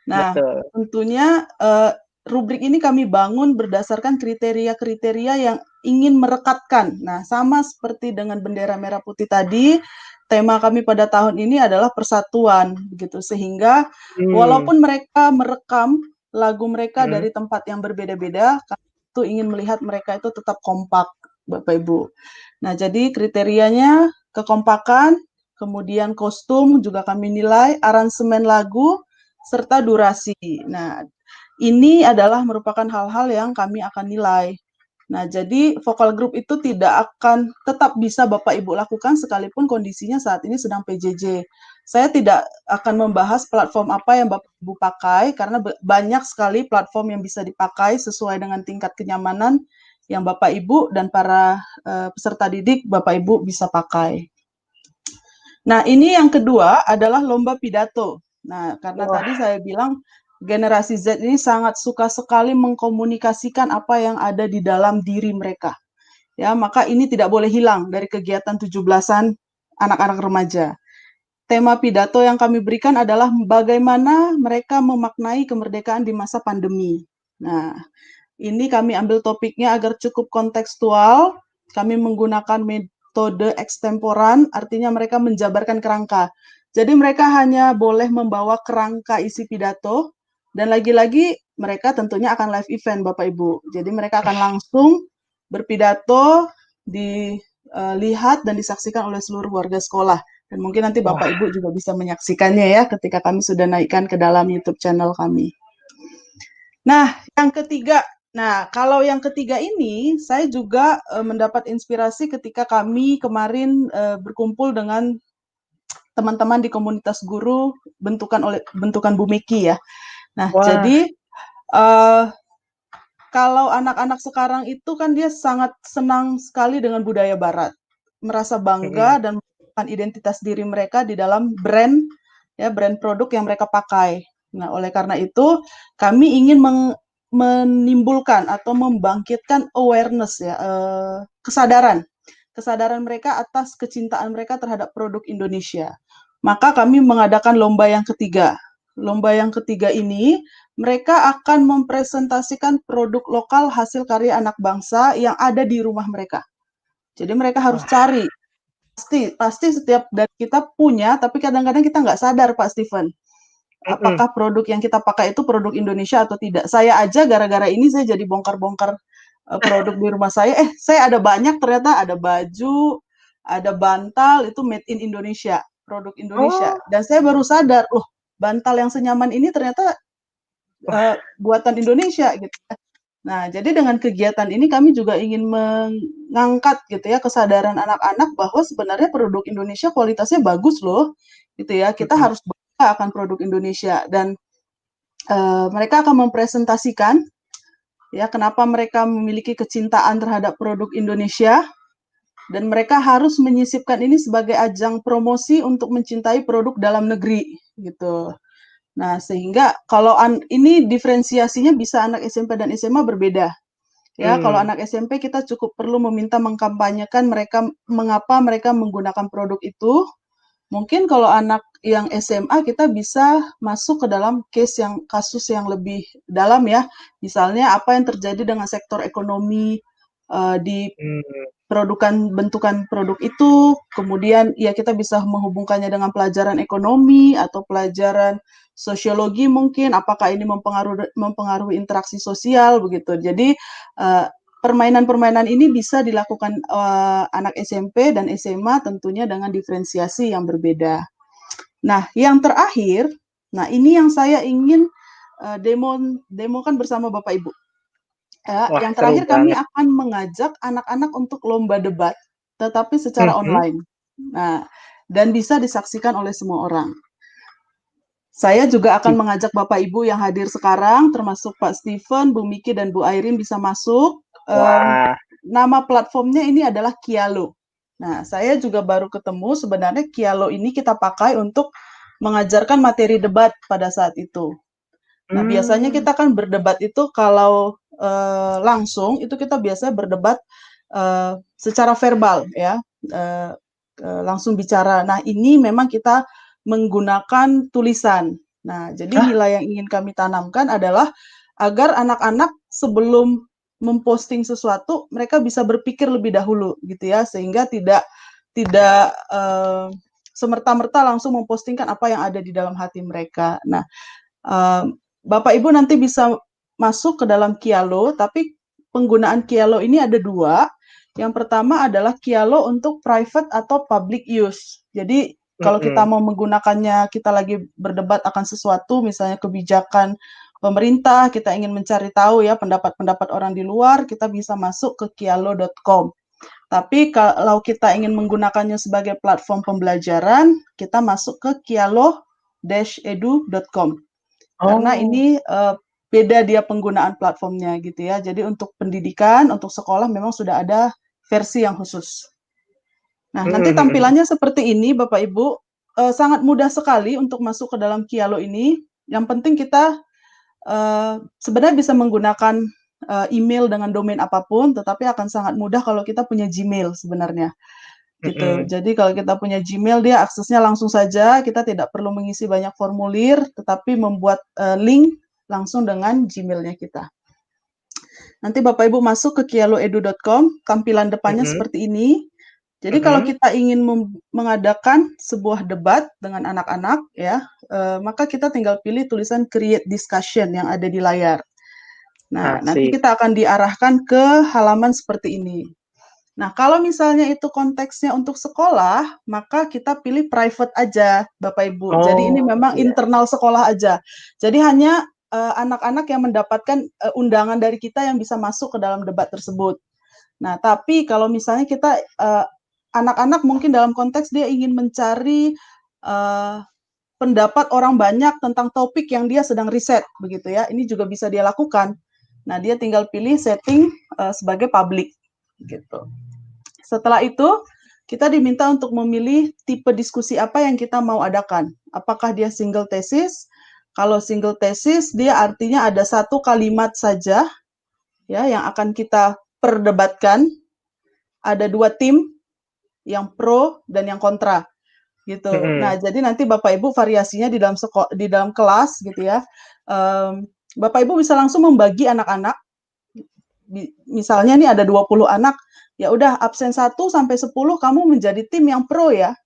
Nah, betul. Tentunya rubrik ini kami bangun berdasarkan kriteria-kriteria yang ingin merekatkan. Nah, sama seperti dengan bendera merah putih tadi, tema kami pada tahun ini adalah persatuan, begitu. Sehingga walaupun mereka merekam lagu mereka dari tempat yang berbeda-beda, kami itu ingin melihat mereka itu tetap kompak, Bapak Ibu. Nah, jadi kriterianya kekompakan, kemudian kostum juga kami nilai, aransemen lagu, serta durasi. Nah, ini adalah merupakan hal-hal yang kami akan nilai. Nah, jadi vokal group itu tidak akan tetap bisa Bapak Ibu lakukan sekalipun kondisinya saat ini sedang PJJ. Saya tidak akan membahas platform apa yang Bapak Ibu pakai, karena banyak sekali platform yang bisa dipakai sesuai dengan tingkat kenyamanan yang Bapak Ibu dan para peserta didik Bapak Ibu bisa pakai. Nah, ini yang kedua adalah lomba pidato. Nah, karena tadi saya bilang generasi Z ini sangat suka sekali mengkomunikasikan apa yang ada di dalam diri mereka. Ya, maka ini tidak boleh hilang dari kegiatan 17-an anak-anak remaja. Tema pidato yang kami berikan adalah bagaimana mereka memaknai kemerdekaan di masa pandemi. Nah, ini kami ambil topiknya agar cukup kontekstual. Kami menggunakan metode ekstemporan, artinya mereka menjabarkan kerangka. Jadi mereka hanya boleh membawa kerangka isi pidato, dan lagi-lagi mereka tentunya akan live event Bapak Ibu. Jadi mereka akan langsung berpidato, dilihat dan disaksikan oleh seluruh warga sekolah. Dan mungkin nanti Bapak
Wah.
Ibu juga bisa menyaksikannya ya ketika kami sudah naikkan ke dalam YouTube channel kami. Nah, yang ketiga, kalau yang ketiga ini saya juga mendapat inspirasi ketika kami kemarin berkumpul dengan teman-teman di komunitas guru bentukan Bu Meki ya. Nah,
Wah.
jadi kalau anak-anak sekarang itu kan dia sangat senang sekali dengan budaya Barat, merasa bangga dan menemukan identitas diri mereka di dalam brand produk yang mereka pakai. Nah, oleh karena itu kami ingin menimbulkan atau membangkitkan awareness ya, kesadaran mereka atas kecintaan mereka terhadap produk Indonesia. Maka kami mengadakan lomba yang ketiga. Lomba yang ketiga ini mereka akan mempresentasikan produk lokal hasil karya anak bangsa yang ada di rumah mereka. Jadi mereka harus cari. Pasti setiap dari kita punya, tapi kadang-kadang kita nggak sadar Pak Steven. Apakah produk yang kita pakai itu produk Indonesia atau tidak. Saya aja gara-gara ini saya jadi bongkar-bongkar produk di rumah saya. Saya ada banyak ternyata, ada baju, ada bantal, itu made in Indonesia, produk Indonesia. Dan saya baru sadar, loh bantal yang senyaman ini ternyata buatan Indonesia gitu. Nah, jadi dengan kegiatan ini kami juga ingin mengangkat gitu ya kesadaran anak-anak bahwa sebenarnya produk Indonesia kualitasnya bagus loh, gitu ya. Kita harus bangga akan produk Indonesia dan mereka akan mempresentasikan ya kenapa mereka memiliki kecintaan terhadap produk Indonesia dan mereka harus menyisipkan ini sebagai ajang promosi untuk mencintai produk dalam negeri gitu. Nah, sehingga kalau ini diferensiasinya bisa anak SMP dan SMA berbeda. Ya, kalau anak SMP kita cukup perlu meminta mengkampanyekan mereka mengapa mereka menggunakan produk itu. Mungkin kalau anak yang SMA kita bisa masuk ke dalam kasus yang lebih dalam ya. Misalnya apa yang terjadi dengan sektor ekonomi di bentukan produk itu, kemudian ya kita bisa menghubungkannya dengan pelajaran ekonomi atau pelajaran sosiologi mungkin, apakah ini mempengaruhi interaksi sosial begitu. Jadi permainan-permainan ini bisa dilakukan anak SMP dan SMA tentunya dengan diferensiasi yang berbeda. Nah, yang terakhir, ini yang saya ingin demokan bersama Bapak Ibu. Yang terakhir kami akan mengajak anak-anak untuk lomba debat, tetapi secara online. Nah, dan bisa disaksikan oleh semua orang. Saya juga akan mengajak Bapak Ibu yang hadir sekarang, termasuk Pak Steven, Bu Miki, dan Bu Airin bisa masuk. Nama platformnya ini adalah Kialo. Nah, saya juga baru ketemu sebenarnya Kialo ini kita pakai untuk mengajarkan materi debat pada saat itu. Nah, biasanya kita kan berdebat itu kalau langsung itu kita biasanya berdebat secara verbal ya, langsung bicara. Nah, ini memang kita menggunakan tulisan. Nah, jadi nilai yang ingin kami tanamkan adalah agar anak-anak sebelum memposting sesuatu mereka bisa berpikir lebih dahulu gitu ya, sehingga tidak semerta-merta langsung mempostingkan apa yang ada di dalam hati mereka. Nah, Bapak Ibu nanti bisa masuk ke dalam Kialo, tapi penggunaan Kialo ini ada dua. Yang pertama adalah Kialo untuk private atau public use. Jadi kalau kita mau menggunakannya, kita lagi berdebat akan sesuatu, misalnya kebijakan pemerintah, kita ingin mencari tahu ya pendapat-pendapat orang di luar, kita bisa masuk ke kialo.com. Tapi kalau kita ingin menggunakannya sebagai platform pembelajaran, kita masuk ke kialo-edu.com. Karena ini beda dia penggunaan platformnya gitu ya. Jadi untuk pendidikan, untuk sekolah memang sudah ada versi yang khusus. Nah, nanti tampilannya seperti ini Bapak Ibu. Sangat mudah sekali untuk masuk ke dalam Kialo ini. Yang penting kita sebenarnya bisa menggunakan email dengan domain apapun, tetapi akan sangat mudah kalau kita punya Gmail sebenarnya. Gitu. Jadi kalau kita punya Gmail, dia aksesnya langsung saja, kita tidak perlu mengisi banyak formulir, tetapi membuat link langsung dengan Gmail-nya kita. Nanti Bapak Ibu masuk ke kialo-edu.com, tampilan depannya seperti ini. Jadi kalau kita ingin mengadakan sebuah debat dengan anak-anak, ya, maka kita tinggal pilih tulisan create discussion yang ada di layar. Nah, nanti kita akan diarahkan ke halaman seperti ini. Nah, kalau misalnya itu konteksnya untuk sekolah, maka kita pilih private aja, Bapak Ibu. Jadi ini memang internal sekolah aja. Jadi hanya anak-anak yang mendapatkan undangan dari kita yang bisa masuk ke dalam debat tersebut. Nah, tapi kalau misalnya kita anak-anak mungkin dalam konteks dia ingin mencari pendapat orang banyak tentang topik yang dia sedang riset, begitu ya. Ini juga bisa dia lakukan. Nah, dia tinggal pilih setting sebagai public, gitu. Setelah itu, kita diminta untuk memilih tipe diskusi apa yang kita mau adakan. Apakah dia single thesis? Kalau single thesis, dia artinya ada satu kalimat saja ya yang akan kita perdebatkan. Ada 2 tim, yang pro dan yang kontra. Gitu. Nah, jadi nanti Bapak Ibu variasinya di dalam kelas gitu ya. Bapak Ibu bisa langsung membagi anak-anak. Misalnya nih ada 20 anak, ya udah absen 1 sampai 10 kamu menjadi tim yang pro ya.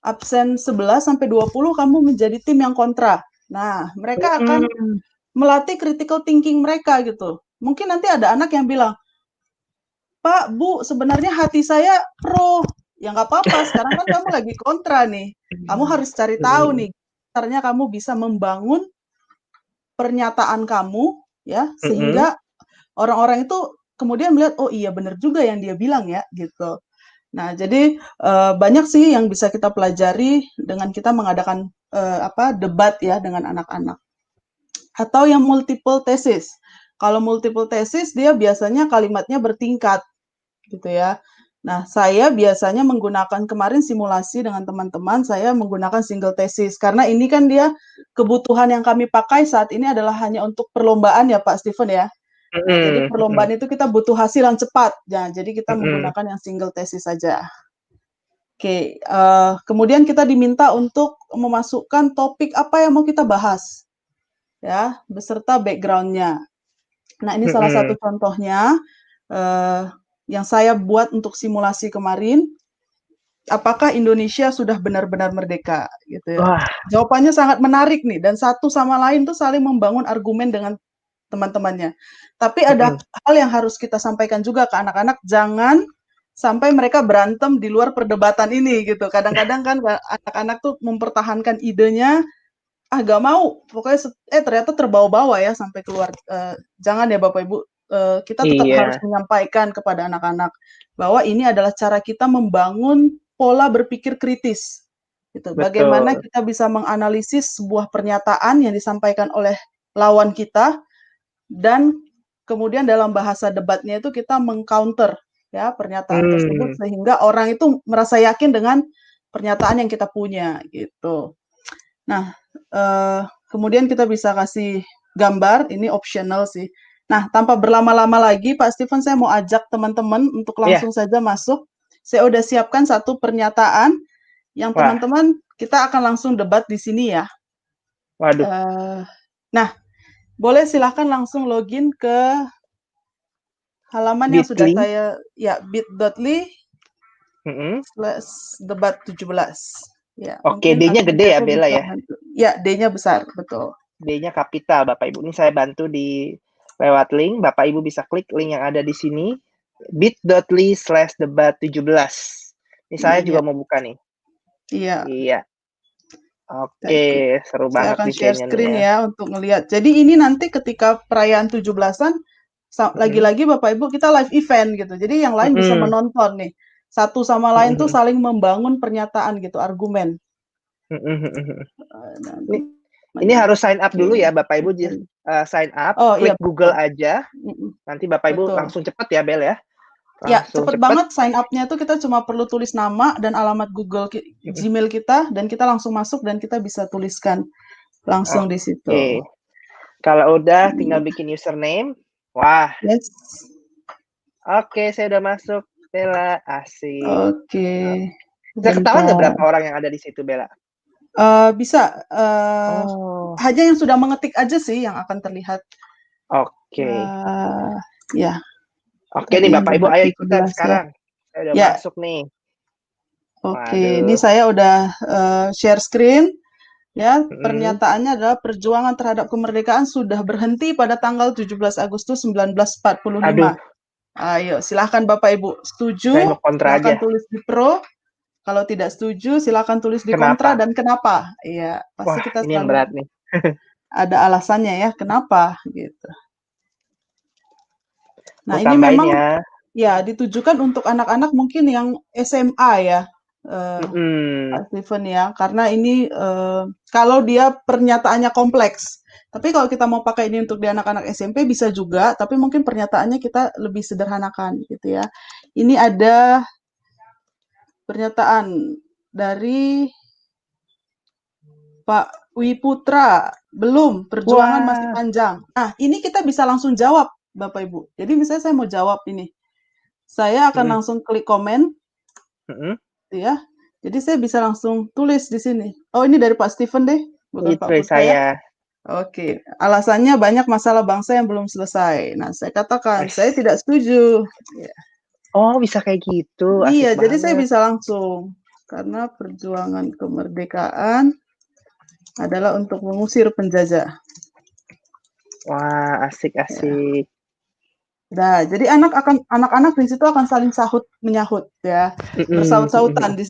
Absen 11 sampai 20 kamu menjadi tim yang kontra. Nah, mereka akan melatih critical thinking mereka gitu. Mungkin nanti ada anak yang bilang, "Pak, Bu, sebenarnya hati saya pro." Ya nggak apa-apa, sekarang kan kamu lagi kontra nih. Kamu harus cari tahu nih, caranya kamu bisa membangun pernyataan kamu ya, sehingga orang-orang itu kemudian melihat, oh iya benar juga yang dia bilang ya, gitu. Nah, jadi banyak sih yang bisa kita pelajari dengan kita mengadakan debat ya dengan anak-anak. Atau yang multiple thesis. Kalau multiple thesis dia biasanya kalimatnya bertingkat, gitu ya. Nah, saya biasanya menggunakan kemarin simulasi dengan teman-teman, saya menggunakan single thesis karena ini kan dia kebutuhan yang kami pakai saat ini adalah hanya untuk perlombaan ya Pak Steven ya. Nah, jadi perlombaan itu kita butuh hasil yang cepat. Ya, jadi kita menggunakan yang single thesis saja. Oke, kemudian kita diminta untuk memasukkan topik apa yang mau kita bahas, ya, beserta background-nya. Nah, ini salah satu contohnya yang saya buat untuk simulasi kemarin. Apakah Indonesia sudah benar-benar merdeka? Gitu ya. Jawabannya sangat menarik nih, dan satu sama lain tuh saling membangun argumen dengan teman-temannya. Tapi ada hal yang harus kita sampaikan juga ke anak-anak, jangan sampai mereka berantem di luar perdebatan ini gitu. Kadang-kadang kan anak-anak tuh mempertahankan idenya, gak mau, pokoknya ternyata terbawa-bawa ya sampai keluar. Jangan ya Bapak Ibu, kita tetap harus menyampaikan kepada anak-anak bahwa ini adalah cara kita membangun pola berpikir kritis. Gitu. Bagaimana kita bisa menganalisis sebuah pernyataan yang disampaikan oleh lawan kita, dan kemudian dalam bahasa debatnya itu kita mengcounter ya pernyataan tersebut sehingga orang itu merasa yakin dengan pernyataan yang kita punya gitu. Nah, kemudian kita bisa kasih gambar, ini optional sih. Nah, tanpa berlama-lama lagi Pak Steven, saya mau ajak teman-teman untuk langsung saja masuk. Saya udah siapkan satu pernyataan yang teman-teman kita akan langsung debat di sini ya.
Waduh.
Nah, boleh silahkan langsung login ke halaman yang sudah saya ya bit.ly /debat17. Ya,
oke, D-nya gede ya Bella ya?
Ya, D-nya besar, betul.
D-nya kapital Bapak Ibu. Ini saya bantu di lewat link. Bapak Ibu bisa klik link yang ada di sini. bit.ly /debat17. Ini saya juga mau buka nih. Iya. Oke, seru banget.
Saya akan share screen ya untuk ngelihat. Jadi ini nanti ketika perayaan 17-an, lagi-lagi Bapak Ibu kita live event gitu. Jadi yang lain bisa menonton nih. Satu sama lain tuh saling membangun pernyataan gitu, argumen.
Ini harus sign up dulu ya Bapak Ibu. Sign up, klik Google aja. Nanti Bapak Ibu langsung cepat ya Bel ya.
Ya, cepet banget sign up-nya tuh kita cuma perlu tulis nama dan alamat Google Gmail kita, dan kita langsung masuk dan kita bisa tuliskan langsung di situ.
Kalau udah tinggal bikin username. Wah.
Yes.
Oke, saya udah masuk Bella. Asik.
Oke.
Bisa ketahuan nggak berapa orang yang ada di situ Bella?
Bisa. Hanya yang sudah mengetik aja sih yang akan terlihat.
Oke.
Ya.
Oke nih Bapak Ibu, ayo ikutan sekarang. Saya udah masuk nih.
Oke, ini saya udah share screen. Ya, pernyataannya adalah perjuangan terhadap kemerdekaan sudah berhenti pada tanggal 17 Agustus 1945.
Aduh,
Ayo, silahkan Bapak Ibu setuju,
saya mau kontra
silahkan
aja.
tulis di pro. Kalau tidak setuju, silahkan tulis di
Kenapa?
kontra dan kenapa. Iya, pasti
Wah,
kita
ini yang
selalu
berat nih.
ada alasannya ya, kenapa gitu. Nah,
Aku
ini
tambahin
memang
ya.
ya ditujukan untuk anak-anak mungkin yang SMA ya, Pak Steven ya, karena ini kalau dia pernyataannya kompleks. Tapi kalau kita mau pakai ini untuk di anak-anak SMP bisa juga, tapi mungkin pernyataannya kita lebih sederhanakan gitu ya. Ini ada pernyataan dari Pak Wiputra, belum, perjuangan masih
Wah,
panjang. Nah, ini kita bisa langsung jawab, Bapak Ibu. Jadi misalnya saya mau jawab ini, saya akan langsung klik komen, ya. Jadi saya bisa langsung tulis di sini. Oh, ini dari Pak Steven deh, bukan
itu
Pak Putra ya.
saya.
Oke, alasannya banyak masalah bangsa yang belum selesai. Nah, saya katakan, saya tidak setuju. Ya.
Oh, bisa kayak gitu.
Iya,
Asik
jadi saya
banget.
bisa langsung. Karena perjuangan kemerdekaan adalah untuk mengusir penjajah.
Wah, asik-asik.
Nah, jadi anak-anak di situ akan saling sahut menyahut ya, bersaut-sautan di.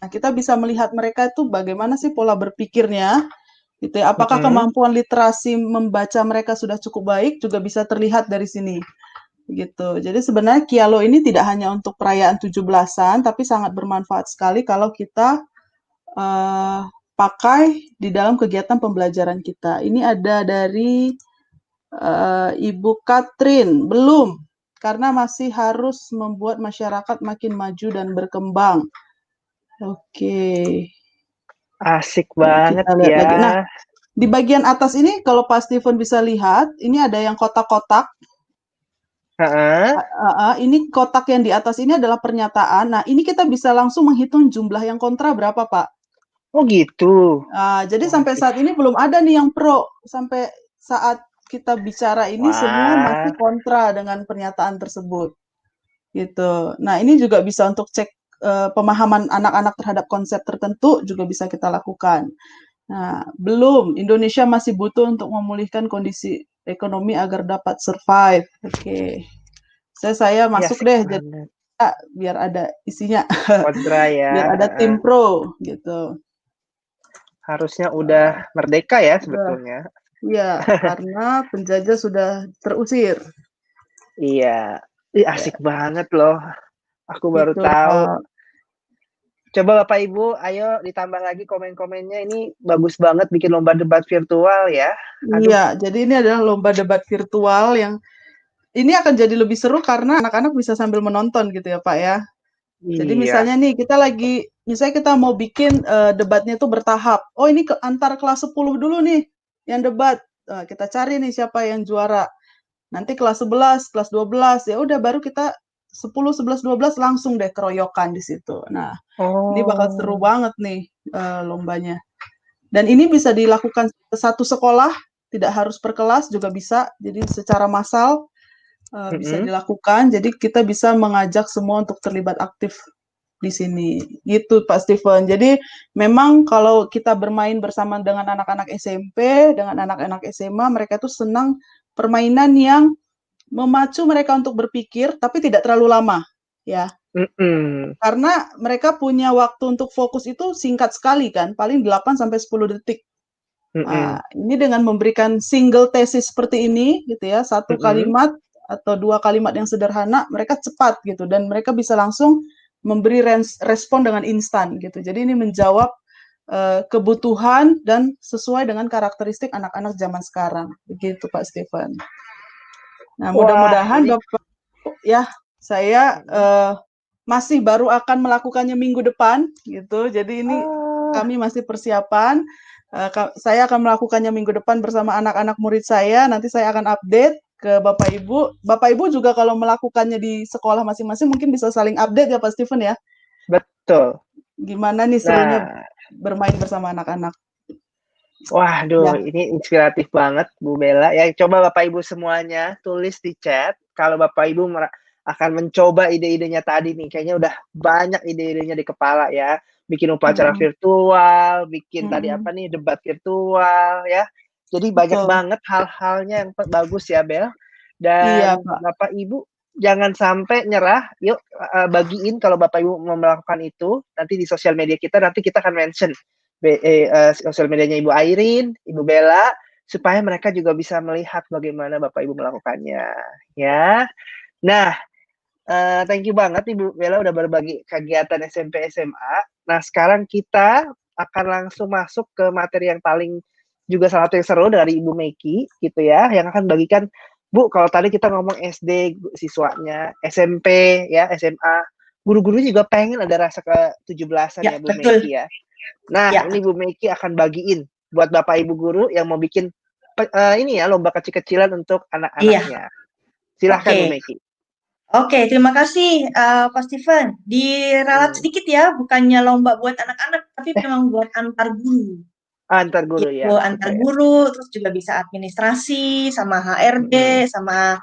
Nah, kita bisa melihat mereka itu bagaimana sih pola berpikirnya, gitu ya. Apakah kemampuan literasi membaca mereka sudah cukup baik juga bisa terlihat dari sini, gitu. Jadi sebenarnya Kialo ini tidak hanya untuk perayaan 17-an, tapi sangat bermanfaat sekali kalau kita pakai di dalam kegiatan pembelajaran kita. Ini ada dari Ibu Katrin, belum, karena masih harus membuat masyarakat makin maju dan berkembang. Oke.
Asik banget
Kita lihat
ya.
lagi. Nah, di bagian atas ini kalau Pak Steven bisa lihat, ini ada yang kotak-kotak. Ini kotak yang di atas ini adalah pernyataan. Nah, ini kita bisa langsung menghitung jumlah yang kontra berapa, Pak.
Oh gitu.
Jadi sampai saat ini belum ada nih yang pro. Sampai saat kita bicara ini semua masih kontra dengan pernyataan tersebut. Gitu. Nah, ini juga bisa untuk cek pemahaman anak-anak terhadap konsep tertentu juga bisa kita lakukan. Nah, belum. Indonesia masih butuh untuk memulihkan kondisi ekonomi agar dapat survive. Oke. Saya masuk deh jadi biar ada isinya.
Kontra ya.
Biar ada tim pro gitu.
Harusnya udah merdeka ya sebetulnya.
Iya, karena penjajah sudah terusir.
Iya. Asik banget loh. Aku baru
Gitu,
tahu. Coba Bapak Ibu, ayo ditambah lagi komen-komennya. Ini bagus banget bikin lomba debat virtual ya. Aduh.
Iya, jadi ini adalah lomba debat virtual yang ini akan jadi lebih seru karena anak-anak bisa sambil menonton gitu ya Pak ya. Jadi misalnya nih misalnya kita mau bikin debatnya itu bertahap. Oh ini antar kelas 10 dulu nih yang debat. Kita cari nih siapa yang juara. Nanti kelas 11, kelas 12 ya udah baru kita 10, 11, 12 langsung deh keroyokan di situ. Nah, ini bakal seru banget nih lombanya. Dan ini bisa dilakukan satu sekolah, tidak harus per kelas juga bisa. Jadi secara massal bisa dilakukan. Jadi kita bisa mengajak semua untuk terlibat aktif di sini. Gitu Pak Steven. Jadi memang kalau kita bermain bersama dengan anak-anak SMP, dengan anak-anak SMA, mereka tuh senang permainan yang memacu mereka untuk berpikir tapi tidak terlalu lama, ya. Karena mereka punya waktu untuk fokus itu singkat sekali kan, paling 8 sampai 10 detik. Nah, ini dengan memberikan single tesis seperti ini gitu ya, satu kalimat atau dua kalimat yang sederhana, mereka cepat gitu dan mereka bisa langsung memberi respon dengan instan gitu. Jadi ini menjawab kebutuhan dan sesuai dengan karakteristik anak-anak zaman sekarang. Begitu Pak Steven. Nah, mudah-mudahan Bapak ya, saya masih baru akan melakukannya minggu depan gitu. Jadi ini kami masih persiapan. Saya akan melakukannya minggu depan bersama anak-anak murid saya. Nanti saya akan update ke Bapak Ibu. Bapak Ibu juga kalau melakukannya di sekolah masing-masing mungkin bisa saling update ya Pak Steven ya.
Betul.
Gimana nih serunya bermain bersama anak-anak.
Waduh, ini inspiratif banget Bu Bella. Ya, coba Bapak Ibu semuanya tulis di chat kalau Bapak Ibu akan mencoba ide-idenya tadi nih. Kayaknya udah banyak ide-idenya di kepala ya. Bikin upacara virtual, bikin tadi apa nih, debat virtual ya. Jadi banyak
Betul.
banget hal-halnya yang bagus ya, Bel.
Iya,
Dan
Pak.
Bapak Ibu jangan sampai nyerah. Yuk bagiin kalau Bapak Ibu mau melakukan itu, nanti di sosial media kita nanti kita akan mention sosial medianya Ibu Airin, Ibu Bella, supaya mereka juga bisa melihat bagaimana Bapak Ibu melakukannya, ya. Nah, thank you banget Ibu Bella udah berbagi kegiatan SMP SMA. Nah, sekarang kita akan langsung masuk ke materi yang paling juga salah satu yang seru dari Ibu Meiki gitu ya, yang akan bagikan, Bu, kalau tadi kita ngomong SD siswanya, SMP ya, SMA, guru-guru juga pengen ada rasa ke-17-an ya, Bu
betul.
Meiki ya. Nah,
Ya.
ini Bu Meiki akan bagiin buat Bapak Ibu guru yang mau bikin ini ya, lomba kecil-kecilan untuk anak-anaknya. Silahkan Bu Meiki.
Oke, terima kasih Pak Steven. Diralat sedikit ya, bukannya lomba buat anak-anak, tapi memang buat antar guru.
Antar guru ya.
Antar guru, terus juga bisa administrasi, sama HRD, sama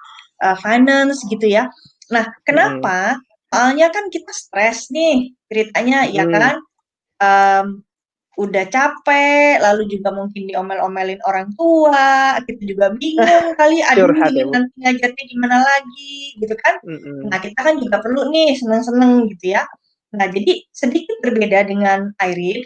finance gitu ya. Nah, kenapa? Soalnya kan kita stres nih ceritanya, ya kan? Udah capek, lalu juga mungkin diomel-omelin orang tua, kita juga bingung kali, aduh
Curhat
ini
ya, Bu.
nanti ngajarnya gimana lagi, gitu kan. Nah, kita kan juga perlu nih seneng-seneng gitu ya. Nah, jadi sedikit berbeda dengan Airin.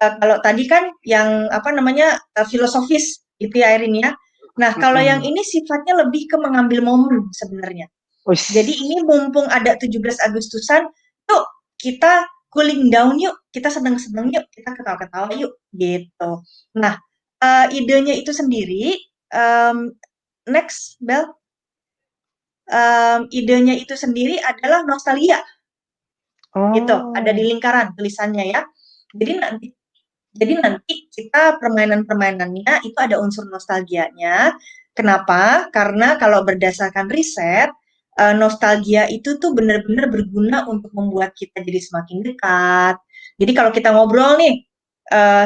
Kalau tadi kan yang apa namanya filosofis gitu ya Airin ya. Nah, kalau yang ini sifatnya lebih ke mengambil momen sebenarnya. Jadi ini mumpung ada 17 Agustusan, yuk kita cooling down yuk, kita seneng-seneng yuk, kita ketawa-ketawa yuk, gitu. Nah, idenya itu sendiri, next, Bel. Idenya itu sendiri adalah nostalgia. Gitu, ada di lingkaran tulisannya ya. Jadi nanti kita permainan-permainannya itu ada unsur nostalgianya. Kenapa? Karena kalau berdasarkan riset, nostalgia itu tuh benar-benar berguna untuk membuat kita jadi semakin dekat. Jadi kalau kita ngobrol nih,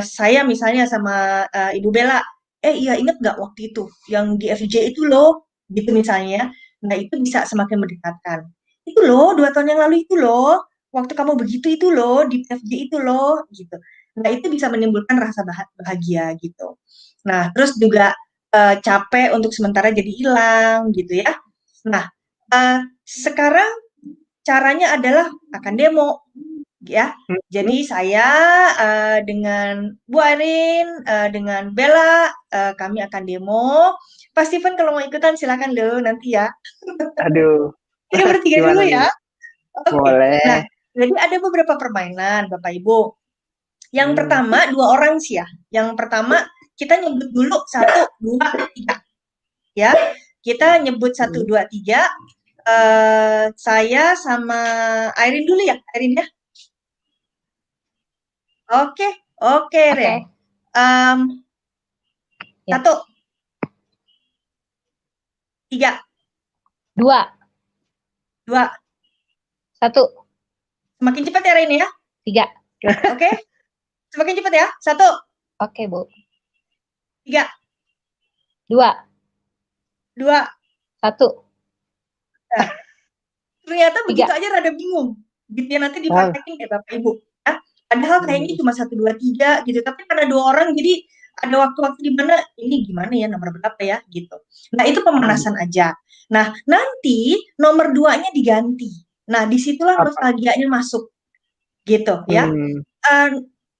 saya misalnya sama Ibu Bella, iya inget nggak waktu itu yang di FJ itu loh, gitu misalnya. Nah itu bisa semakin mendekatkan. Itu loh 2 tahun yang lalu itu loh, waktu kamu begitu itu loh di FJ itu loh, gitu. Nah itu bisa menimbulkan rasa bahagia gitu. Nah terus juga capek untuk sementara jadi hilang gitu ya. Nah sekarang caranya adalah akan demo ya. Jadi saya dengan Bu Arin, dengan Bella, kami akan demo. Pak Steven kalau mau ikutan silakan loh nanti ya.
Aduh.
Kita bertiga dulu ya.
Boleh.
Nah, jadi ada beberapa permainan Bapak Ibu. Yang pertama 2 orang sih ya. Yang pertama kita nyebut dulu 1, 2, 3. Ya, kita nyebut 1, 2, 3. Saya sama Airin dulu ya, Airin ya. Oke, Ren. 1, 3.
2.
2.
1.
Semakin cepat ya, Ren ya.
3.
Oke. Semakin cepat ya. 1.
Oke, Bu.
3.
2.
2.
1.
Nah, ternyata begitu aja rada bingung. Gitu ya, nanti dipraktekin ya Bapak Ibu. Ya. Padahal kayaknya cuma 1, 2, 3 gitu. Tapi karena 2 orang jadi ada waktu-waktu di mana ini gimana ya nomor berapa ya gitu. Nah itu pemanasan aja. Nah nanti nomor 2-nya diganti. Nah disitulah nostalgianya masuk gitu ya.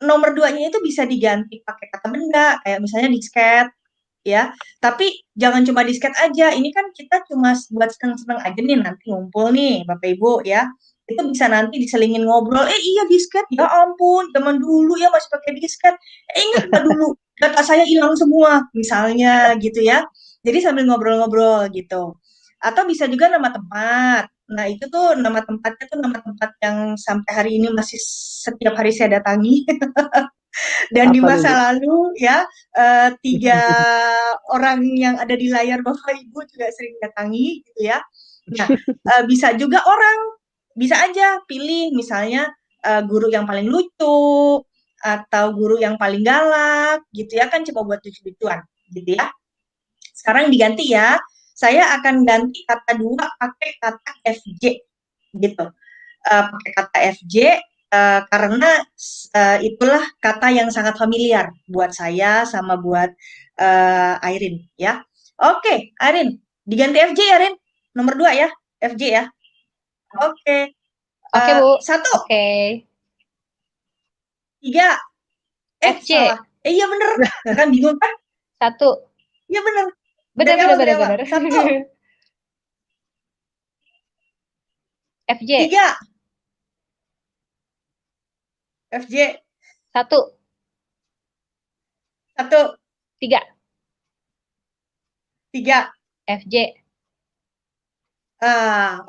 Nomor 2-nya itu bisa diganti pakai kata benda kayak misalnya disket ya. Tapi jangan cuma disket aja. Ini kan kita cuma buat seneng-seneng aja nih nanti ngumpul nih Bapak Ibu ya. Itu bisa nanti diselingin ngobrol. Iya disket ya ampun zaman dulu ya masih pakai disket. Ingat nggak dulu data saya hilang semua misalnya gitu ya. Jadi sambil ngobrol-ngobrol gitu. Atau bisa juga nama tempat. Nah itu tuh nama tempatnya tuh nama tempat yang sampai hari ini masih setiap hari saya datangi. Dan di masa lalu ya 3 orang yang ada di layar Bapak Ibu juga sering datangi gitu ya. Nah bisa juga orang bisa aja pilih misalnya guru yang paling lucu atau guru yang paling galak gitu ya kan coba buat lucu-lucuan gitu ya. Sekarang diganti ya saya akan ganti kata dua pakai kata FJ gitu. Pakai kata FJ karena itulah kata yang sangat familiar buat saya sama buat Airin ya. Oke, Airin, diganti FJ ya, Airin. Nomor 2 ya, FJ ya. Oke.
Oke, Bu.
1,
Oke.
3.
FJ.
Salah. Iya bener. Kan bingung kan?
1.
Iya bener.
Bener.
1.
FJ.
3. FJ.
1.
1.
3.
3.
FJ.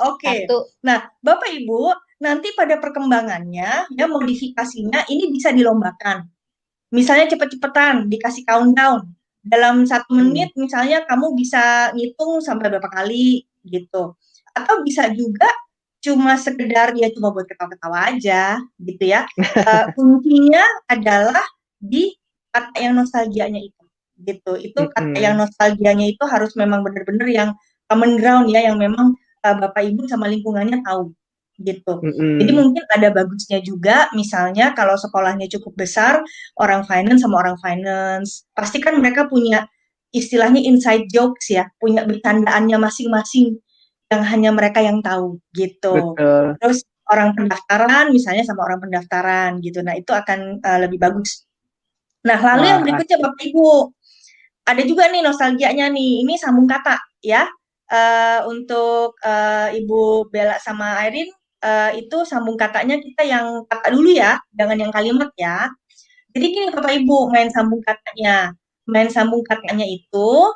Oke.
1.
Nah, Bapak Ibu, nanti pada perkembangannya, ya modifikasinya ini bisa dilombakan. Misalnya cepet-cepetan, dikasih countdown. Dalam 1 menit, misalnya kamu bisa ngitung sampai berapa kali, gitu. Atau bisa juga cuma sekedar ya cuma buat ketawa-ketawa aja, gitu ya. Kuncinya adalah di kata yang nostalgianya itu, gitu. Itu kata yang nostalgianya itu harus memang benar-benar yang common ground ya, yang memang Bapak Ibu sama lingkungannya tahu, gitu. Jadi mungkin ada bagusnya juga, misalnya kalau sekolahnya cukup besar, orang finance sama orang finance, pasti kan mereka punya istilahnya inside jokes ya, punya bercandaannya masing-masing yang hanya mereka yang tahu gitu.
Betul.
Terus orang pendaftaran misalnya sama orang pendaftaran gitu. Nah, itu akan lebih bagus. Nah, lalu yang berikutnya Bapak Ibu, ada juga nih nostalgianya nih. Ini sambung kata ya. Untuk Ibu Bella sama Airin itu sambung katanya kita yang kata dulu ya, jangan yang kalimat ya. Jadi gini Bapak Ibu, main sambung katanya. Main sambung katanya itu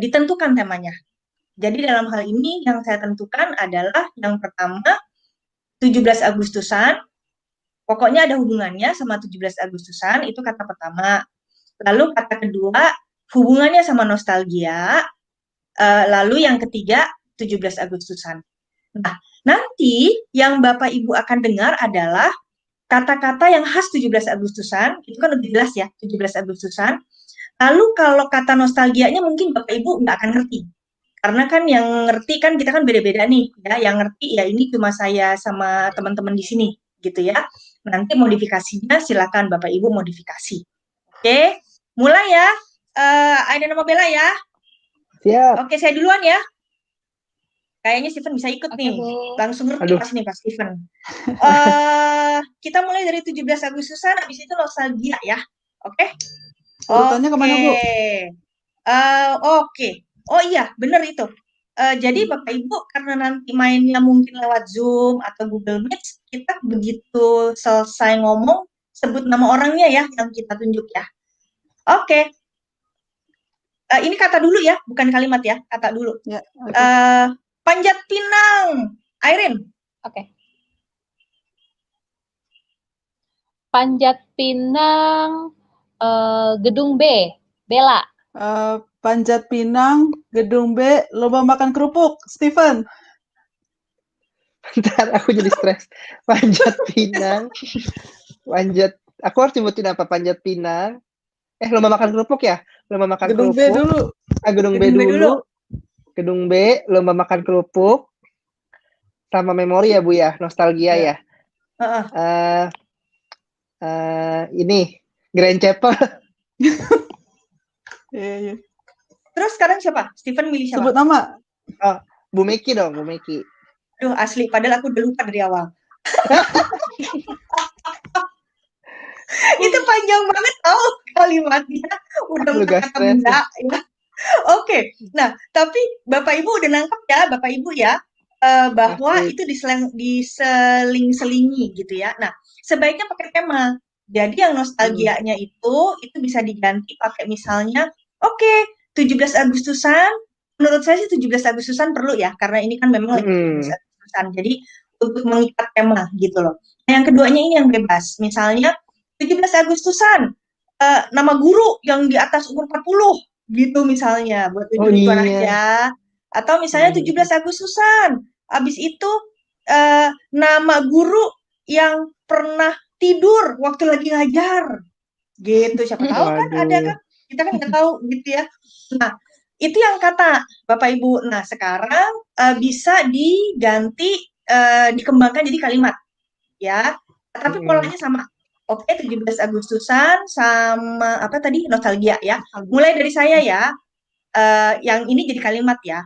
ditentukan temanya. Jadi dalam hal ini yang saya tentukan adalah yang pertama 17 Agustusan, pokoknya ada hubungannya sama 17 Agustusan, itu kata pertama. Lalu kata kedua, hubungannya sama nostalgia, lalu yang ketiga 17 Agustusan. Nah, nanti yang Bapak Ibu akan dengar adalah kata-kata yang khas 17 Agustusan, itu kan lebih jelas ya, 17 Agustusan. Lalu kalau kata nostalgianya mungkin Bapak Ibu nggak akan ngerti. Karena kan yang ngerti kan kita kan beda-beda nih, ya. Yang ngerti ya ini cuma saya sama teman-teman di sini, gitu ya. Nanti modifikasinya silakan Bapak Ibu modifikasi. Oke, mulai ya. Ada nama Bella ya.
Siap.
Oke, saya duluan ya. Kayaknya Steven bisa ikut nih.
Bu.
Langsung ngerti pas nih Pak Steven. Kita mulai dari 17 Agustusan, habis itu nostalgia ya. Oke?
Urutannya kemana, Bu?
Oke. Oh iya, bener itu. Jadi Bapak Ibu, karena nanti mainnya mungkin lewat Zoom atau Google Meet, kita begitu selesai ngomong, sebut nama orangnya ya, yang kita tunjuk ya. Oke. Ini kata dulu ya, bukan kalimat ya, kata dulu.
Ya, okay.
Panjat Pinang, Airin.
Oke. Panjat Pinang, Gedung B, Bella.
Panjat Pinang, Gedung B, lomba makan kerupuk, Steven.
Bentar, aku jadi stres. Panjat Pinang, aku harus nyebutin apa? Panjat Pinang, lomba makan kerupuk ya? Lomba makan
Gedung
kerupuk.
B dulu.
Gedung B dulu. Gedung B, lomba makan kerupuk, sama memori ya Bu ya, nostalgia ya. Ini Grand Chapel.
Iya.
Terus sekarang siapa? Steven milih siapa?
Sebut nama.
Bu Meki dong, Bu Meki.
Aduh, asli, padahal aku udah lupa dari awal. Itu panjang banget tau kalimatnya. Udah kata benda ya. Oke, nah tapi Bapak Ibu udah nangkep ya, Bapak Ibu ya, bahwa itu diseling-selingi gitu ya. Nah, sebaiknya pakai tema. Jadi yang nostalgianya itu bisa diganti pakai misalnya, 17 Agustusan, menurut saya sih 17 Agustusan perlu ya, karena ini kan memang lagi 17 Agustusan. Jadi untuk mengikat tema gitu loh. Nah, yang keduanya ini yang bebas. Misalnya 17 Agustusan, nama guru yang di atas umur 40 gitu misalnya, buat lucu-lucuan aja. Atau misalnya 17 Agustusan, habis itu nama guru yang pernah tidur waktu lagi ngajar gitu, siapa tahu kan ada kan, kita kan nggak tahu gitu ya. Nah, Itu yang kata Bapak Ibu. Nah, sekarang bisa diganti, dikembangkan jadi kalimat, ya. Tapi polanya sama. Oke, 17 Agustusan sama apa tadi? Nostalgia ya. Mulai dari saya ya. Yang ini jadi kalimat ya.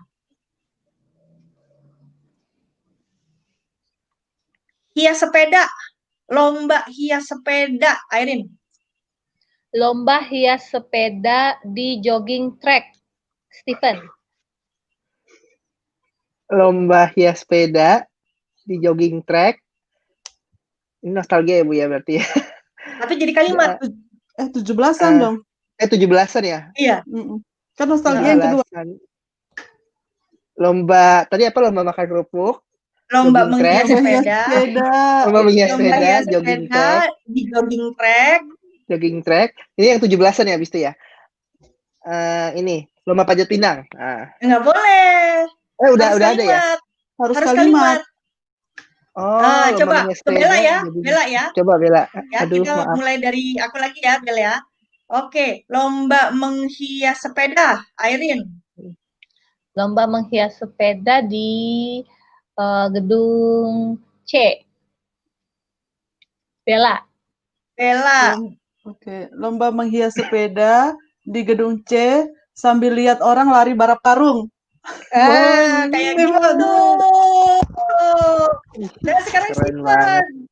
Hias sepeda, lomba hias sepeda, Airin.
Lomba hias sepeda di jogging track, Stephen.
Lomba hias sepeda di jogging track. Ini nostalgia ya Bu ya berarti ya.
Tapi jadi kalimat.
17-an dong.
17-an ya?
Iya.
Kan nostalgia yang kedua.
Lomba, tadi apa? Lomba makan kerupuk.
Lomba menghias sepeda.
Lomba menghias sepeda,
jogging track. Di jogging track.
Jogging track. Ini yang 17-an ya habis itu ya? Ini, lomba panjat pinang.
Nggak boleh.
Udah ada ya?
Harus kalimat.
Oh,
coba Bella ya, Bella ya.
Coba Bella.
Ya,
Aduh,
kita
maaf.
mulai dari aku lagi ya, Bella ya. Oke, lomba menghias sepeda, Airin.
Lomba menghias sepeda di gedung C. Bella.
Oke, lomba menghias sepeda di gedung C sambil lihat orang lari balap karung.
Kayak gitu. Nah, sekarang Stephen.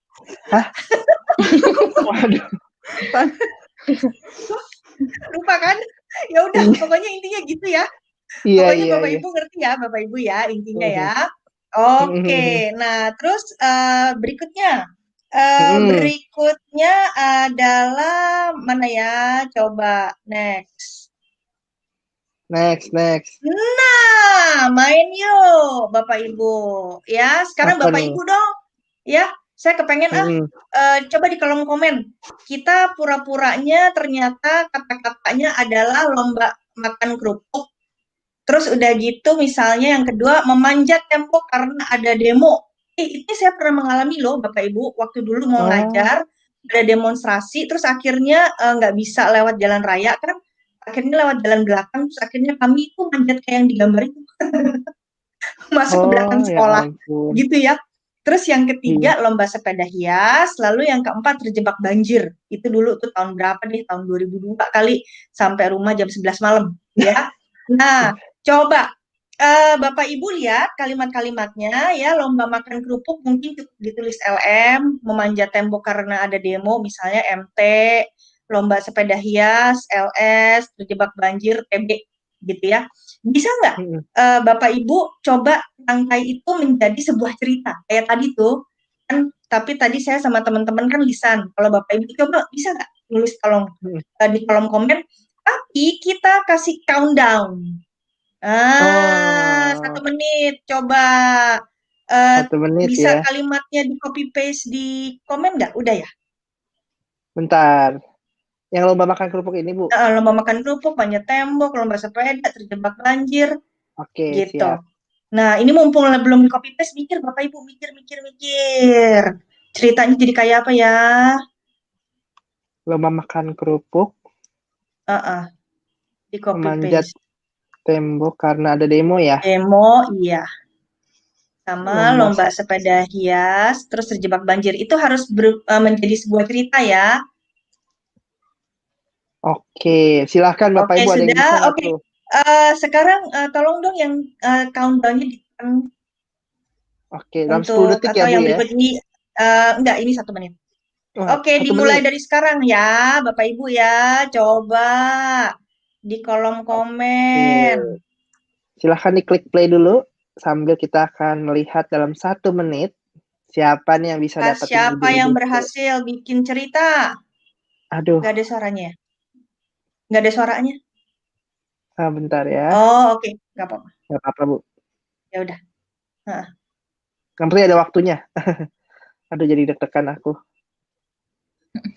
Hah? Waduh.
Lupa kan? Ya udah, pokoknya intinya gitu ya. Pokoknya Bapak Ibu ngerti ya, Bapak Ibu ya, intinya ya. Oke, nah terus berikutnya. Berikutnya adalah mana ya? Coba next. Nah, main yuk Bapak Ibu. Ya, sekarang Bapak Ibu dong. Ya, saya kepengen coba di kolom komen. Kita pura-puranya ternyata kata-katanya adalah lomba makan kerupuk. Terus udah gitu misalnya yang kedua memanjat tembok karena ada demo. Ini saya pernah mengalami loh Bapak Ibu. Waktu dulu mau ngajar, ada demonstrasi, terus akhirnya nggak bisa lewat jalan raya kan. Akhirnya lewat jalan belakang, terus akhirnya kami itu manjat kayak yang digambar itu. Masuk ke belakang sekolah. Gitu ya. Terus yang ketiga lomba sepeda hias, lalu yang keempat terjebak banjir. Itu dulu tuh tahun berapa nih? Tahun 2002 kali sampai rumah jam 11 malam, ya. Nah, coba Bapak Ibu lihat kalimat-kalimatnya ya, lomba makan kerupuk mungkin ditulis LM, memanjat tembok karena ada demo misalnya MT, lomba sepeda hias LS, terjebak banjir TB gitu ya. Bisa nggak Bapak Ibu coba rangkai itu menjadi sebuah cerita kayak tadi tuh kan, tapi tadi saya sama teman-teman kan lisan. Kalau Bapak Ibu coba bisa nggak nulis di kolom komen, tapi kita kasih countdown. 1 menit coba.
1 menit
bisa
ya.
Kalimatnya di copy paste di komen nggak? Udah ya?
Bentar. Yang lomba makan kerupuk ini, Bu?
Lomba makan kerupuk, panjat tembok, lomba sepeda, terjebak banjir.
Oke,
gitu.
siap.
Nah, ini mumpung belum di copy paste, mikir Bapak Ibu, mikir. Ceritanya jadi kayak apa ya?
Lomba makan kerupuk.
Di copy
memanjat
paste.
tembok karena ada demo ya?
Demo, iya. Sama lomba sepeda hias, terus terjebak banjir. Itu harus menjadi sebuah cerita ya.
Oke, silahkan Bapak Ibu, ada yang bisa nggak tuh?
Sekarang tolong dong yang countdown-nya di
Oke, dalam 10 detik ya, Bu
yang
ya?
berikut ini, enggak, ini 1 menit. Oke,
1
dimulai
menit.
dari sekarang ya, Bapak Ibu ya. Coba di kolom komen.
Silahkan diklik play dulu, sambil kita akan melihat dalam 1 menit siapa nih yang bisa dapat.
Siapa yang berhasil bikin cerita?
Aduh.
Nggak ada suaranya. Nggak ada suaranya.
Bentar ya.
Oh, oke. Nggak apa-apa.
Nggak apa-apa, Bu.
Ya udah.
Yang penting ada waktunya. Aduh, jadi deg-degan aku.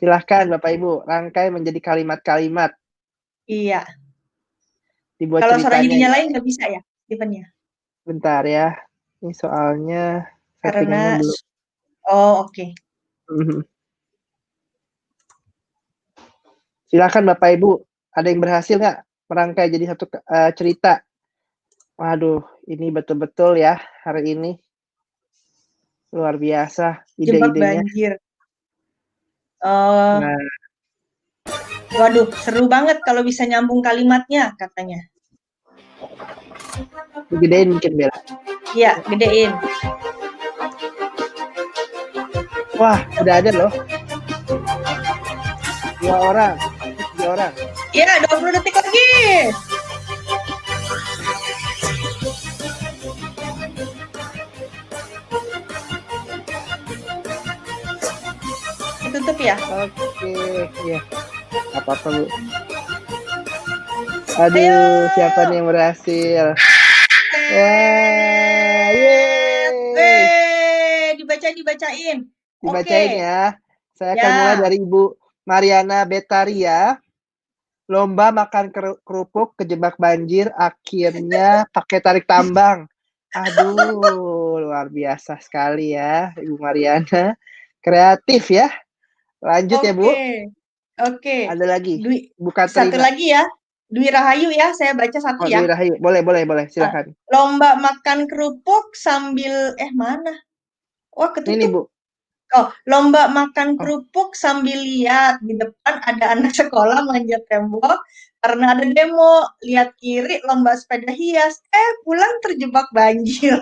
Silahkan Bapak Ibu, rangkai menjadi kalimat-kalimat.
Iya.
Dibuat
kalau
ceritanya.
suaranya dinyalain nggak bisa ya, Stephen-nya?
Bentar ya. Ini soalnya settingannya belum.
Oh, oke.
Silakan Bapak Ibu, ada yang berhasil nggak? merangkai jadi satu cerita. Waduh, ini betul-betul ya hari ini luar biasa
Jebak
ide-idenya.
banjir.
Nah,
Waduh, seru banget kalau bisa nyambung kalimatnya katanya.
digedein mungkin Bella.
Iya, gedein.
Wah, udah ada loh. 2 orang, 3 orang.
Iya, 20 detik lagi. Tutup ya.
Oke, ya. Apa-apa, Bu. Aduh, siapa nih yang berhasil? Wah, yeay.
Dibacain.
Dibacain
Oke.
ya. Saya akan
Ya.
mulai dari Ibu Mariana Betaria. Lomba makan kerupuk kejebak banjir, akhirnya pakai tarik tambang. Aduh, luar biasa sekali ya, Ibu Mariana. Kreatif ya. Lanjut ya, Bu.
Oke.
Ada lagi. Bukan
Satu lagi ya. Dwi Rahayu ya, saya baca satu ya.
Dwi Rahayu. Boleh, silakan.
Lomba makan kerupuk sambil mana? Wah, ketutup.
Ini, Bu.
Oh, lomba makan kerupuk sambil lihat di depan ada anak sekolah manjat tembok karena ada demo. Lihat kiri lomba sepeda hias. Pulang terjebak banjir.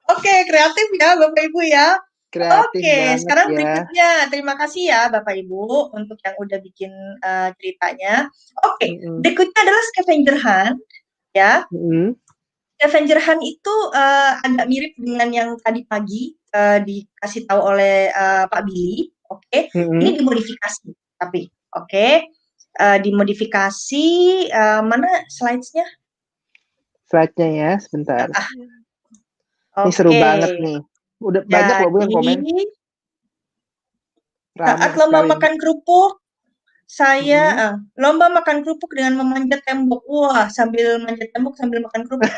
Oke, kreatif ya Bapak Ibu ya.
Kreatif
Oke,
banget
sekarang
ya.
berikutnya. Terima kasih ya Bapak Ibu untuk yang udah bikin ceritanya. Oke, berikutnya adalah scavenger hunt ya. Scavenger hunt itu agak mirip dengan yang tadi pagi dikasih tahu oleh Pak Billy. Oke, ini dimodifikasi tapi dimodifikasi. Mana slides-nya?
Slide-nya ya, sebentar. Ini seru banget nih. Udah banyak loh Bu yang komen.
Saat lomba makan kerupuk, saya lomba makan kerupuk dengan memanjat tembok. Wah, sambil manjat tembok sambil makan kerupuk.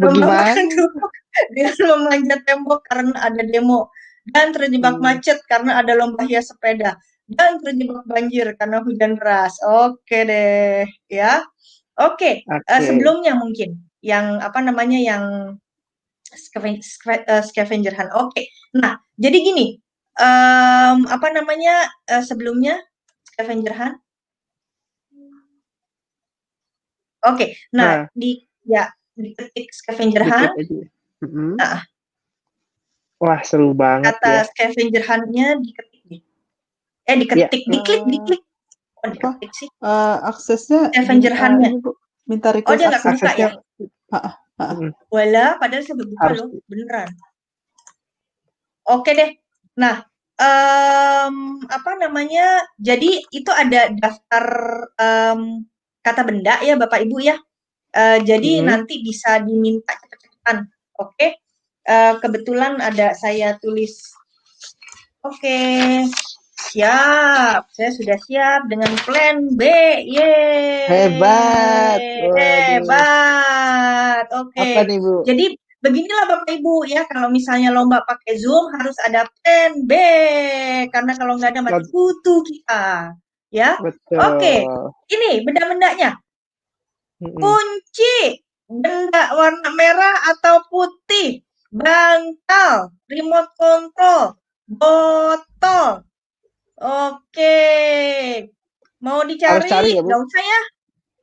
Lomba makan kerupuk dengan memanjat tembok karena ada demo. Dan terjebak macet karena ada lomba hias sepeda. Dan terjebak banjir karena hujan deras. Oke deh, ya. Oke. Sebelumnya mungkin yang yang scavenger hunt. Oke. Nah, jadi gini, sebelumnya scavenger hunt. Oke. Nah, diketik scavenger hunt.
Wah, seru banget
kata scavenger hunt-nya diketik nih. Diketik, diklik. Oh, diketik sih.
Aksesnya
scavenger hunt-nya.
Minta request
dia nggak kebuka ya? Wala, padahal saya buka loh, beneran. Oke deh. Nah, jadi itu ada daftar kata benda ya Bapak Ibu ya. Jadi nanti bisa diminta cepet-cepetan. Oke. Kebetulan ada saya tulis. Oke. Siap. Saya sudah siap dengan plan B. Yeay. Hebat. Oke.
Apa nih, Bu?
Jadi beginilah Bapak Ibu ya, kalau misalnya lomba pakai Zoom harus ada plan B karena kalau nggak ada mati kutu kita. Ya.
Betul.
Oke. Ini benda-bendanya. Kunci, benda warna merah atau putih, bantal, remote control, botol. Oke. Mau dicari? Nggak usah ya?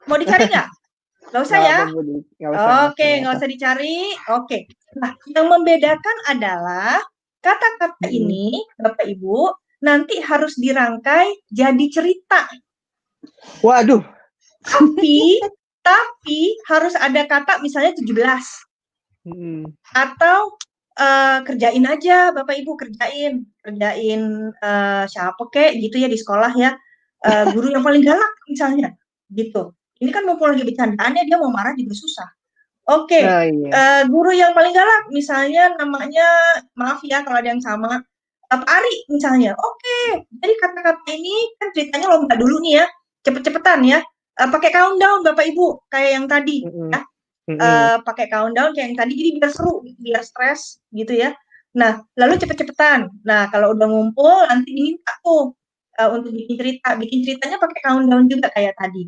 Mau dicari nggak? Nggak usah ya? Oke, nggak usah dicari. Oke. Nah, yang membedakan adalah kata-kata ini, Bapak Ibu, nanti harus dirangkai jadi cerita.
Waduh.
Tapi harus ada kata misalnya 17. Atau kerjain aja Bapak Ibu, kerjain siapa kek gitu ya di sekolah ya, guru yang paling galak misalnya gitu. Ini kan mumpung lagi bercandaannya, dia mau marah juga susah. Oke. Guru yang paling galak misalnya namanya, maaf ya kalau ada yang sama, Pak Ari misalnya. Oke, jadi kata-kata ini kan ceritanya lomba dulu nih ya, cepet-cepetan ya. Pakai countdown Bapak Ibu kayak yang tadi ya. Pakai countdown kayak yang tadi, jadi biar seru, biar stres gitu ya. Nah, lalu cepet-cepetan. Nah, kalau udah ngumpul nanti diminta tuh untuk bikin cerita. Bikin ceritanya pakai countdown juga kayak tadi.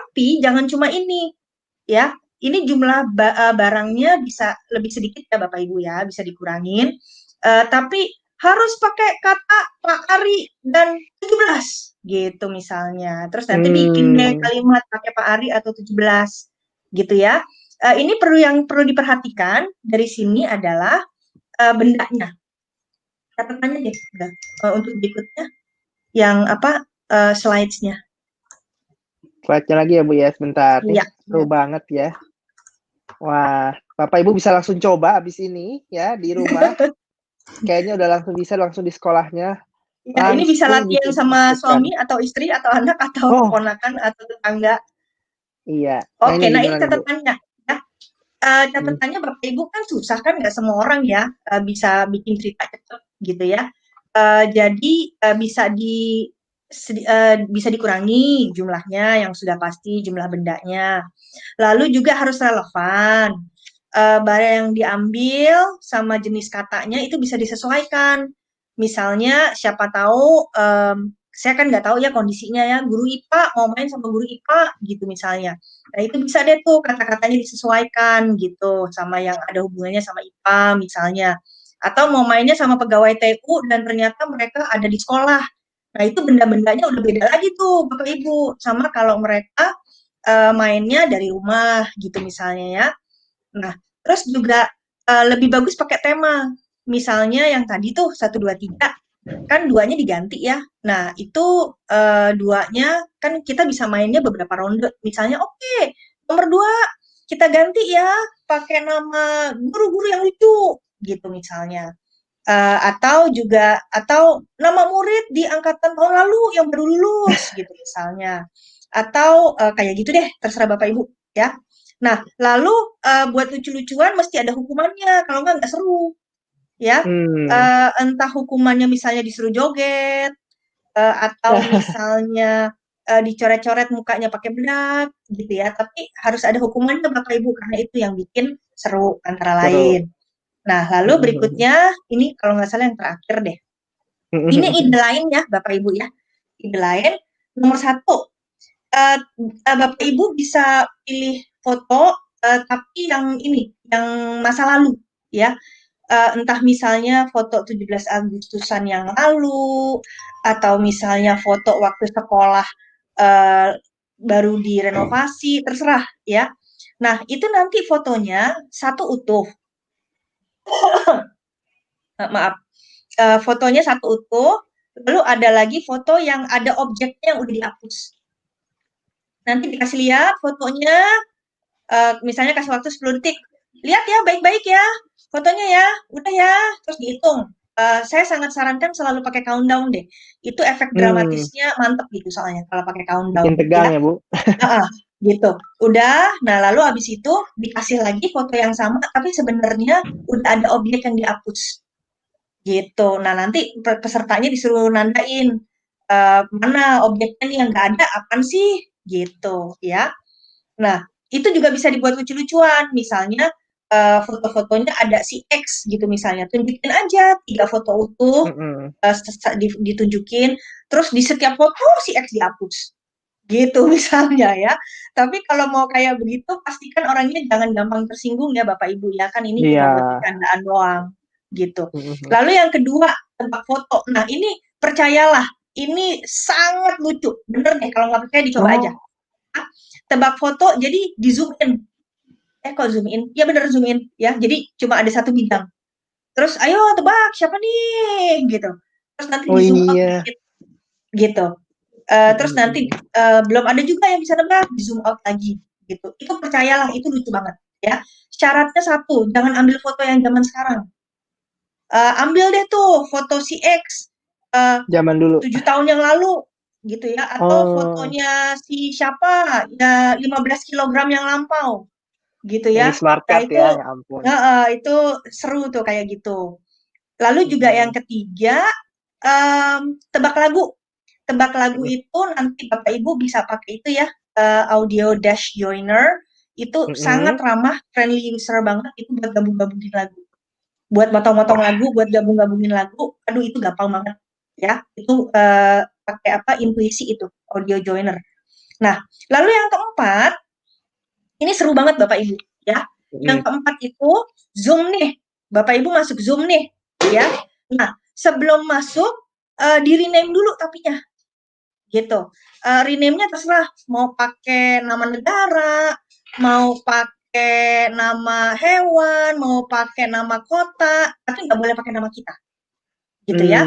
Tapi jangan cuma ini, ya. Ini jumlah barangnya bisa lebih sedikit ya Bapak Ibu ya, bisa dikurangin. Tapi harus pakai kata Pak Ari dan 17 gitu misalnya. Terus nanti bikin deh kalimat pakai Pak Ari atau 17 gitu ya. Ini perlu diperhatikan dari sini adalah bendanya. Catatannya deh untuk berikutnya yang slides-nya.
Slide-nya lagi ya Bu ya, sebentar.
Iya.
Seru banget ya. Wah, Bapak Ibu bisa langsung coba abis ini ya di rumah. Kayaknya udah langsung di sekolahnya.
Ya, ini bisa latihan sama
bikin
suami atau istri atau anak atau ponakan atau tetangga.
Iya.
Oke, nah ini catatannya ya. Catatannya Bapak Ibu kan susah kan, nggak semua orang ya bisa bikin cerita cepat gitu ya. Jadi bisa dikurangi jumlahnya yang sudah pasti, jumlah bendanya. Lalu juga harus relevan. Barang yang diambil sama jenis katanya itu bisa disesuaikan. Misalnya siapa tahu, saya kan nggak tahu ya kondisinya ya, guru IPA mau main sama guru IPA gitu misalnya. Nah itu bisa deh tuh kata-katanya disesuaikan gitu sama yang ada hubungannya sama IPA misalnya. Atau mau mainnya sama pegawai TU dan ternyata mereka ada di sekolah. Nah itu benda-bendanya udah beda lagi tuh Bapak Ibu. Sama kalau mereka mainnya dari rumah gitu misalnya ya. Nah, terus juga lebih bagus pakai tema. Misalnya yang tadi tuh 1, 2, 3, kan duanya diganti ya. Nah, itu duanya kan kita bisa mainnya beberapa ronde. Misalnya, oke, nomor 2 kita ganti ya, pakai nama guru-guru yang lucu, gitu misalnya. Atau nama murid di angkatan tahun lalu yang baru lulus, gitu misalnya. Atau kayak gitu deh, terserah Bapak Ibu ya. Nah, lalu buat lucu-lucuan mesti ada hukumannya, kalau nggak seru, ya. Entah hukumannya misalnya disuruh joget, atau misalnya dicoret-coret mukanya pakai bedak, gitu ya. Tapi harus ada hukumannya Bapak Ibu, karena itu yang bikin seru antara lain. Nah, lalu berikutnya, ini kalau nggak salah yang terakhir deh. Ini ide lain ya Bapak Ibu ya. Ide lain, nomor 1, Bapak Ibu bisa pilih foto tapi yang masa lalu ya, entah misalnya foto 17 Agustusan yang lalu atau misalnya foto waktu sekolah baru direnovasi, terserah ya. Nah itu nanti fotonya satu utuh. Maaf, fotonya satu utuh, lalu ada lagi foto yang ada objeknya yang udah dihapus. Nanti dikasih lihat fotonya, misalnya kasih waktu 10 detik, lihat ya baik-baik ya fotonya ya, udah ya, terus dihitung. Saya sangat sarankan selalu pakai countdown deh, itu efek dramatisnya mantep gitu soalnya kalau pakai countdown.
Bikin tegang ya Bu.
Gitu, udah. Nah lalu habis itu dikasih lagi foto yang sama, tapi sebenarnya udah ada objek yang dihapus, gitu. Nah nanti pesertanya disuruh nandain mana objeknya nih yang nggak ada, apaan sih, gitu ya. Nah, itu juga bisa dibuat lucu-lucuan. Misalnya foto-fotonya ada si X gitu misalnya. Tunjukin aja 3 foto utuh, ditunjukin. Terus di setiap foto si X dihapus. Gitu misalnya ya. Tapi kalau mau kayak begitu, pastikan orangnya jangan gampang tersinggung ya Bapak Ibu ya. Kan ini cuma buat bercandaan doang. Gitu. Lalu yang kedua, tebak foto. Nah ini percayalah, ini sangat lucu. Bener deh, kalau nggak percaya dicoba aja. Tebak foto, jadi di zoom in. Kok zoom in? Ya bener zoom in ya. Jadi cuma ada satu bidang. Terus ayo tebak siapa nih gitu. Terus nanti di zoom out dikit. Gitu. Terus nanti belum ada juga yang bisa nebak, di zoom out lagi gitu. Itu percayalah, itu lucu banget ya. Syaratnya satu, jangan ambil foto yang zaman sekarang. Ambil deh tuh foto si X
zaman dulu
7 tahun yang lalu gitu ya, atau fotonya si siapa ya 15 kilogram yang lampau gitu ya.
Smart card
itu
ya ampun.
Itu seru tuh kayak gitu. Lalu juga yang ketiga, tebak lagu. Tebak lagu itu nanti Bapak Ibu bisa pakai itu ya, Audio Dash Joiner. Itu sangat ramah, friendly user banget. Itu buat gabung-gabungin lagu, buat motong-motong lagu, buat gabung-gabungin lagu. Aduh itu gampang banget ya. Itu pakai intuisi itu, Audio Joiner. Nah lalu yang keempat, keempat, ini seru banget Bapak Ibu ya. Yang keempat itu Zoom nih. Bapak Ibu masuk Zoom nih ya. Nah, sebelum masuk di rename dulu tapinya. Gitu. Rename-nya terserah mau pakai nama negara, mau pakai nama hewan, mau pakai nama kota, tapi nggak boleh pakai nama kita. Gitu ya.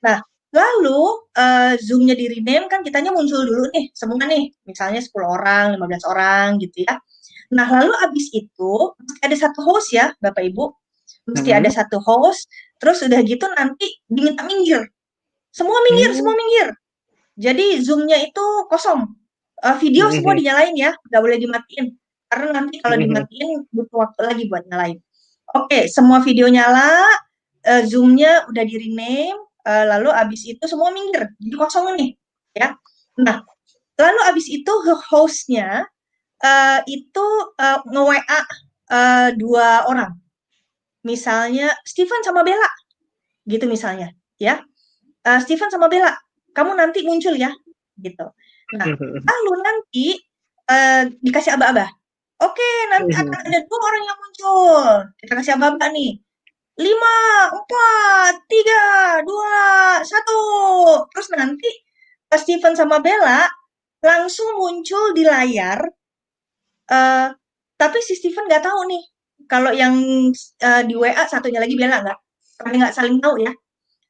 Nah, lalu Zoom-nya di rename kan kitanya muncul dulu nih, semua nih, misalnya 10 orang, 15 orang gitu ya. Nah, lalu abis itu mesti ada satu host ya, Bapak Ibu. Mesti ada satu host, terus udah gitu nanti diminta minggir. Semua minggir. Jadi Zoom-nya itu kosong. Video semua dinyalain ya, nggak boleh dimatiin. Karena nanti kalau dimatiin butuh waktu lagi buat nyalain. Oke, semua video nyala, Zoom-nya udah di-rename, lalu abis itu semua minggir, jadi kosong nih, ya. Nah, lalu abis itu host-nya itu nge-WA 2 orang. Misalnya Steven sama Bella, gitu misalnya, ya. Steven sama Bella, kamu nanti muncul ya, gitu. Nah, lalu nanti dikasih aba-aba. Oke, nanti akan ada 2 orang yang muncul. Kita kasih aba-aba nih. 5, 4, 3, 2, 1. Terus nanti Steven sama Bella langsung muncul di layar. Tapi si Steven nggak tahu nih. Kalau yang di WA satunya lagi Bella nggak saling tahu ya.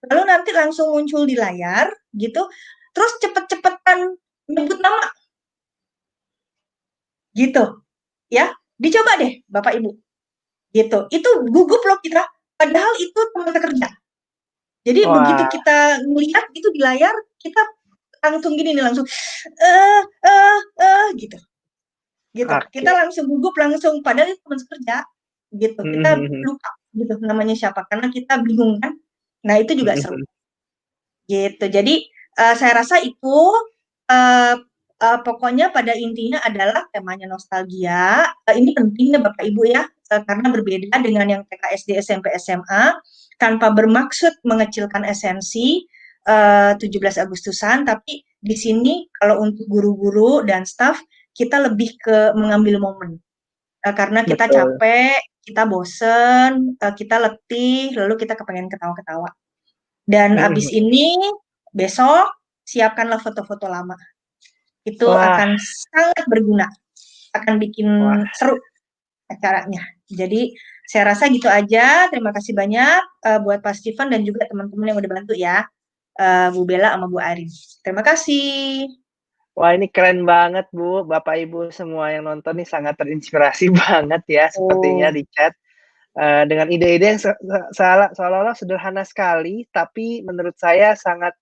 Lalu nanti langsung muncul di layar gitu, terus cepet-cepetan nyebut nama. Gitu. Ya, dicoba deh Bapak Ibu. Gitu. Itu gugup loh kita, padahal itu teman sekerja. Jadi begitu kita ngelihat itu di layar, kita langsung gini nih, langsung gitu. Gitu. Kita langsung gugup, langsung padahal itu teman sekerja. Gitu. Kita lupa gitu namanya siapa karena kita bingung kan. Nah, itu juga seru. Gitu. Jadi saya rasa itu pokoknya pada intinya adalah temanya nostalgia. Ini pentingnya Bapak Ibu ya, karena berbeda dengan yang TK, SD, SMP, SMA, tanpa bermaksud mengecilkan esensi 17 Agustusan, tapi di sini kalau untuk guru-guru dan staf kita lebih ke mengambil momen. Karena kita capek, kita bosen, kita letih, lalu kita kepengen ketawa-ketawa. Dan abis ini besok siapkanlah foto-foto lama. Itu akan sangat berguna, akan bikin seru acaranya. Jadi saya rasa gitu aja. Terima kasih banyak buat Pak Steven dan juga teman-teman yang udah bantu ya, Bu Bella sama Bu Arin. Terima kasih.
Wah, ini keren banget Bu, Bapak Ibu semua yang nonton nih sangat terinspirasi banget ya, sepertinya di chat. Dengan ide-ide yang seolah-olah sederhana sekali, tapi menurut saya sangat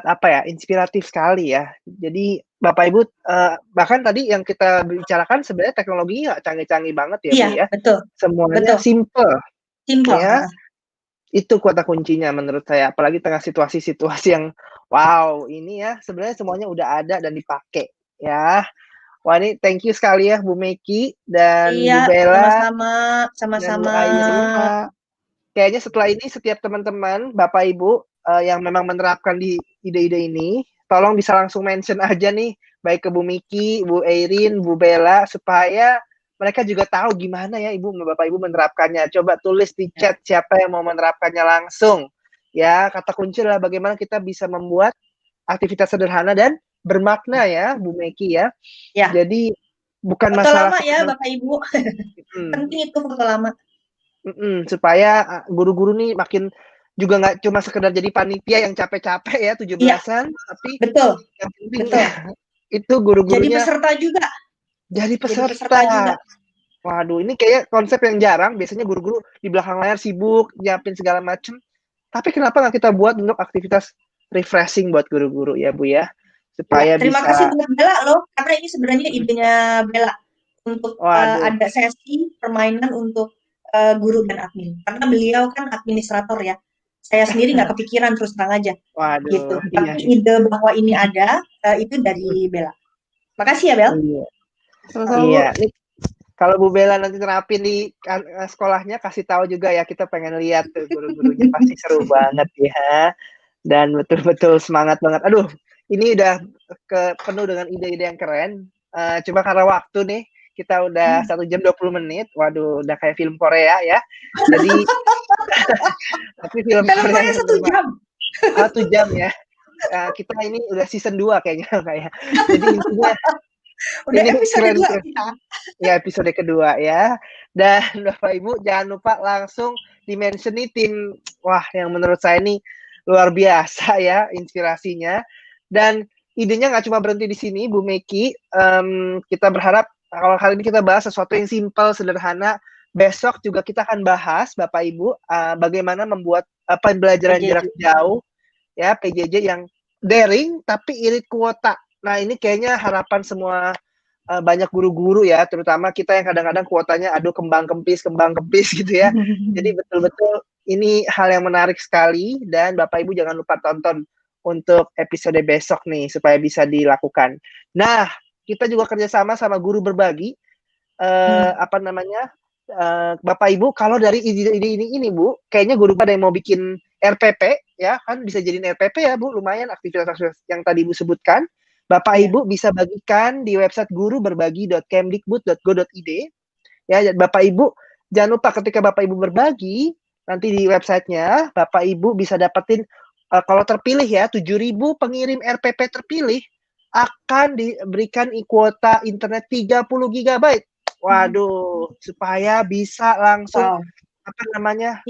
apa ya, inspiratif sekali ya. Jadi Bapak Ibu, bahkan tadi yang kita bicarakan sebenarnya teknologinya nggak canggih-canggih banget ya, Bu ya.
Betul.
Semuanya simple.
Ya.
Itu kata kuncinya menurut saya, apalagi tengah situasi-situasi yang wow, ini ya sebenarnya semuanya udah ada dan dipakai ya. Wah, ini thank you sekali ya Bu Meki dan Bu Bella.
Sama-sama.
Kayaknya setelah ini setiap teman-teman, Bapak Ibu yang memang menerapkan di ide-ide ini, tolong bisa langsung mention aja nih, baik ke Bu Miki, Bu Airin, Bu Bella, supaya mereka juga tahu gimana ya Ibu, Bapak Ibu menerapkannya. Coba tulis di chat siapa yang mau menerapkannya langsung. Ya, kata kunci adalah bagaimana kita bisa membuat aktivitas sederhana dan bermakna ya, Bu Meki ya. Jadi bukan
foto
masalah
lama ya Bapak Ibu. Penting itu foto lama.
Supaya guru-guru nih makin juga nggak cuma sekedar jadi panitia yang capek-capek ya 17-an, tapi yang penting itu guru-gurunya
jadi peserta juga.
Jadi peserta juga. Waduh, ini kayak konsep yang jarang. Biasanya guru-guru di belakang layar sibuk nyiapin segala macam. Tapi kenapa nggak kita buat untuk aktivitas refreshing buat guru-guru ya Bu ya, supaya
terima
bisa.
Terima kasih buat Bella loh, karena ini sebenarnya idenya Bella untuk ada sesi permainan untuk guru dan admin. Karena beliau kan administrator ya. Saya sendiri nggak kepikiran terus terang aja.
Waduh,
gitu. Tapi ide bahwa ini ada itu dari Bella. Makasih ya Bel.
Iya. Nih, kalau Bu Bella nanti terapin di sekolahnya, kasih tahu juga ya, kita pengen lihat tuh guru-gurunya, pasti seru banget ya. Dan betul-betul semangat banget. Aduh, ini udah penuh dengan ide-ide yang keren. Cuma karena waktu nih, kita udah 1 jam 20 menit. Waduh, udah kayak film Korea ya. Jadi tapi film Korea
1 jam.
1 jam ya. Kita ini udah season 2 kayaknya kayak. Jadi intinya
Udah
ini
episode 2
keren.
kita.
Ya, episode kedua ya. Dan Bapak Ibu jangan lupa langsung di-mention nih tim wah yang menurut saya ini luar biasa ya inspirasinya. Dan idenya nggak cuma berhenti di sini, Bu Meki. Kita berharap kalau kali ini kita bahas sesuatu yang simpel, sederhana. Besok juga kita akan bahas, Bapak Ibu, bagaimana membuat pembelajaran
PJJ.
jarak jauh, ya PJJ yang daring tapi irit kuota. Nah ini kayaknya harapan semua banyak guru-guru ya, terutama kita yang kadang-kadang kuotanya aduh kembang kempis gitu ya. Jadi betul-betul ini hal yang menarik sekali dan Bapak Ibu jangan lupa tonton untuk episode besok nih supaya bisa dilakukan. Nah, kita juga kerjasama sama Guru Berbagi. Bapak Ibu kalau dari ide ini Bu, kayaknya guru pada yang mau bikin RPP ya kan bisa jadiin RPP ya Bu, lumayan aktivitas yang tadi Bu sebutkan. Bapak Ibu bisa bagikan di website guruberbagi.kemdikbud.go.id ya. Bapak Ibu jangan lupa ketika Bapak Ibu berbagi nanti di websitenya Bapak Ibu bisa dapetin kalau terpilih ya 7.000 pengirim RPP terpilih akan diberikan kuota internet 30 GB. Waduh, supaya bisa langsung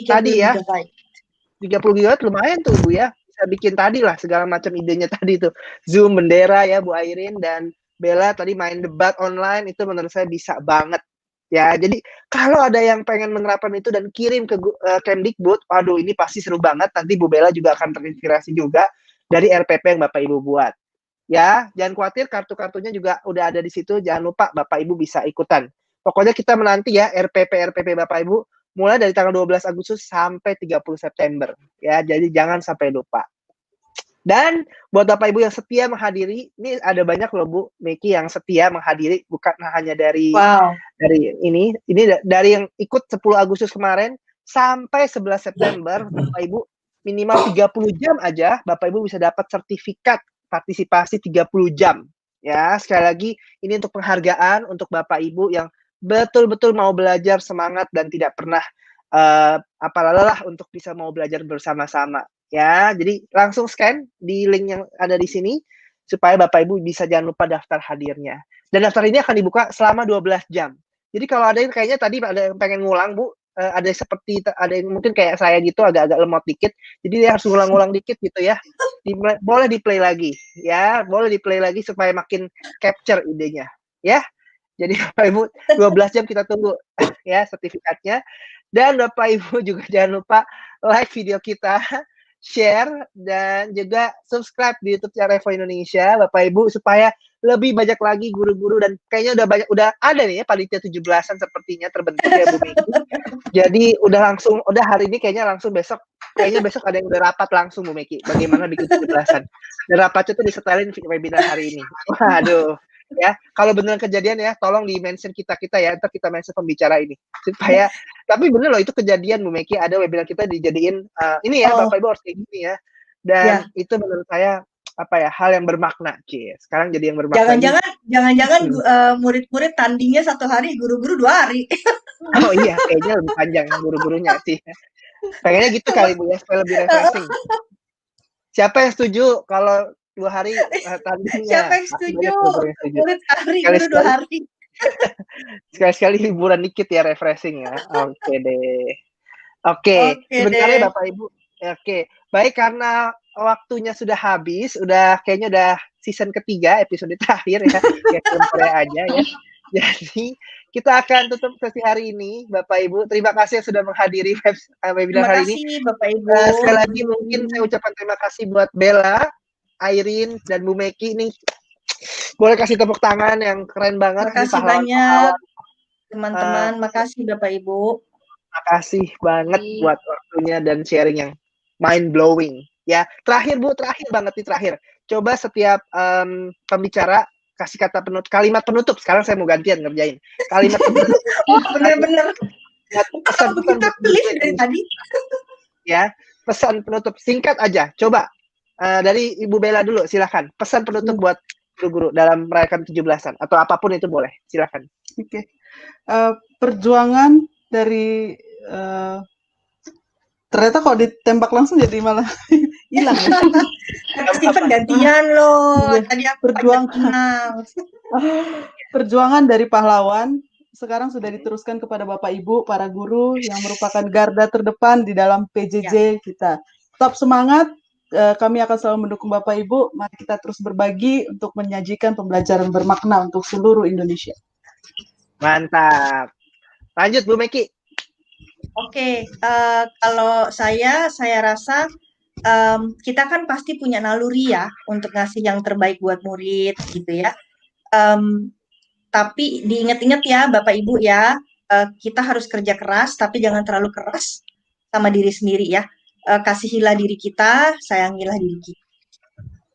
tadi ya 30 GB lumayan tuh Bu ya. Bikin tadi lah segala macam idenya tadi tuh Zoom bendera ya Bu Airin dan Bella tadi main debat online itu menurut saya bisa banget ya. Jadi kalau ada yang pengen menerapkan itu dan kirim ke Kemdikbud, waduh ini pasti seru banget. Nanti Bu Bella juga akan terinspirasi juga dari RPP yang Bapak Ibu buat ya. Jangan khawatir, kartu-kartunya juga udah ada di situ, jangan lupa Bapak Ibu bisa ikutan. Pokoknya kita menanti ya RPP Bapak Ibu mulai dari tanggal 12 Agustus sampai 30 September ya. Jadi jangan sampai lupa. Dan buat Bapak Ibu yang setia menghadiri, ini ada banyak loh Bu Meki yang setia menghadiri, bukan hanya dari ini dari yang ikut 10 Agustus kemarin sampai 11 September Bapak Ibu minimal 30 jam aja Bapak Ibu bisa dapat sertifikat partisipasi 30 jam. Ya, sekali lagi ini untuk penghargaan untuk Bapak Ibu yang betul-betul mau belajar semangat dan tidak pernah lelah untuk bisa mau belajar bersama-sama ya. Jadi langsung scan di link yang ada di sini supaya Bapak Ibu bisa jangan lupa daftar hadirnya. Dan daftar ini akan dibuka selama 12 jam. Jadi kalau ada yang kayaknya tadi ada yang pengen ngulang Bu, ada yang mungkin kayak saya gitu agak-agak lemot dikit. Jadi dia harus ngulang-ngulang dikit gitu ya. Boleh di-play lagi ya, boleh di-play lagi supaya makin capture idenya ya. Jadi Bapak Ibu 12 jam kita tunggu ya sertifikatnya. Dan Bapak Ibu juga jangan lupa like video kita, share dan juga subscribe di YouTube Revo Indonesia Bapak Ibu supaya lebih banyak lagi guru-guru dan kayaknya udah ada nih ya panitia 17-an sepertinya terbentuk ya Bu Meki. Jadi udah hari ini kayaknya langsung besok ada yang udah rapat langsung Bu Meki bagaimana bikin 17-an. Dan rapatnya tuh disetelin webinar hari ini. Waduh. Ya, kalau beneran kejadian ya, tolong di-mention kita ya, ntar kita mention pembicara ini supaya. Tapi bener loh itu kejadian Bu Meki, ada webinar kita dijadiin ini ya Bapak Ibu harus kayak gini ya. Dan itu menurut saya hal yang bermakna, sekarang jadi yang bermakna.
Jangan-jangan murid-murid tandingnya 1 hari, guru-guru 2 hari.
Oh iya, kayaknya lebih panjang guru-gurunya sih. Pengennya gitu kali Bu ya, supaya lebih refreshing. Siapa yang setuju kalau 2 hari tandingnya?
Siapa yang setuju? Murid hari, guru 2 hari.
Sekali-sekali hiburan dikit ya, refreshing ya. Oke deh. Oke, sebentar ya Bapak Ibu. Oke, baik karena waktunya sudah habis, kayaknya udah season ketiga, episode terakhir ya, kayak film Korea aja ya. Jadi kita akan tutup sesi hari ini, Bapak Ibu. Terima kasih yang sudah menghadiri webinar hari ini.
Terima kasih Bapak Ibu.
Sekali lagi mungkin saya ucapkan terima kasih buat Bella, Airin, dan Bu Meki nih. Boleh kasih tepuk tangan yang keren banget.
Terima kasih banyak teman-teman. Makasih Bapak Ibu.
Makasih banget buat waktunya dan sharing yang mind blowing. Ya, terakhir Bu, terakhir banget nih terakhir. Coba setiap pembicara kasih kata kalimat penutup. Sekarang saya mau gantian ngerjain. Kalimat penutup.
Bener-bener.
Pesan
kita pilih dari tadi.
Ya, pesan penutup singkat aja. Coba dari Ibu Bella dulu, silakan. Pesan penutup buat guru-guru dalam merayakan 17-an atau apapun itu boleh, silakan.
Oke. Perjuangan dari ternyata kalau ditembak langsung jadi malah hilang ya.
Stephen gantian loh.
Iya,
Tadi aku menang.
Perjuangan dari pahlawan sekarang sudah diteruskan kepada Bapak Ibu, para guru yang merupakan garda terdepan di dalam PJJ kita. Tetap semangat, kami akan selalu mendukung Bapak Ibu. Mari kita terus berbagi untuk menyajikan pembelajaran bermakna untuk seluruh Indonesia.
Mantap. Lanjut Bu Meki.
Oke, kalau saya rasa kita kan pasti punya naluri ya untuk ngasih yang terbaik buat murid gitu ya. Tapi diingat-ingat ya Bapak Ibu ya, kita harus kerja keras tapi jangan terlalu keras sama diri sendiri ya. Kasihilah diri kita, sayangilah diri kita.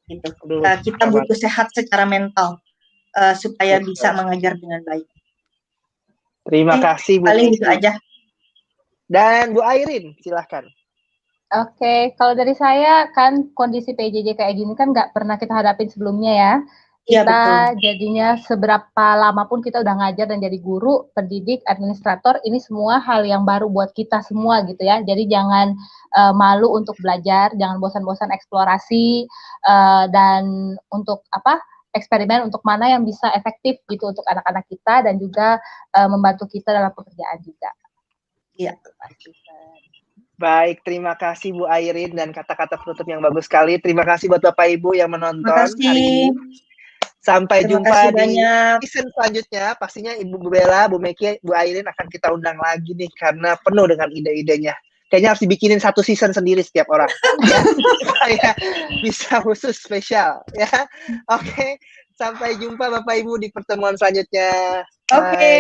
Gitu. Kita butuh sehat secara mental supaya bisa mengajar dengan baik.
Terima kasih Bu.
Paling itu aja.
Dan Bu Airin, silahkan.
Oke, kalau dari saya kan kondisi PJJ kayak gini kan nggak pernah kita hadapin sebelumnya ya.
Iya,
Kita
betul.
jadinya seberapa lama pun kita udah ngajar dan jadi guru, pendidik, administrator, ini semua hal yang baru buat kita semua gitu ya. Jadi jangan malu untuk belajar, jangan bosan-bosan eksplorasi, dan untuk eksperimen untuk mana yang bisa efektif gitu untuk anak-anak kita dan juga membantu kita dalam pekerjaan juga.
Iya.
Baik, terima kasih Bu Airin dan kata-kata penutup yang bagus sekali. Terima kasih buat Bapak Ibu yang menonton hari ini. Sampai jumpa di season selanjutnya. Pastinya Ibu Bella, Bu Meki, Bu Airin akan kita undang lagi nih karena penuh dengan ide-idenya. Kayaknya harus dibikinin satu season sendiri setiap orang. Ya, supaya bisa khusus spesial ya. Oke, sampai jumpa Bapak Ibu di pertemuan selanjutnya.
Oke,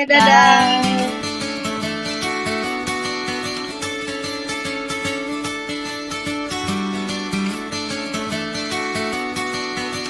dadah.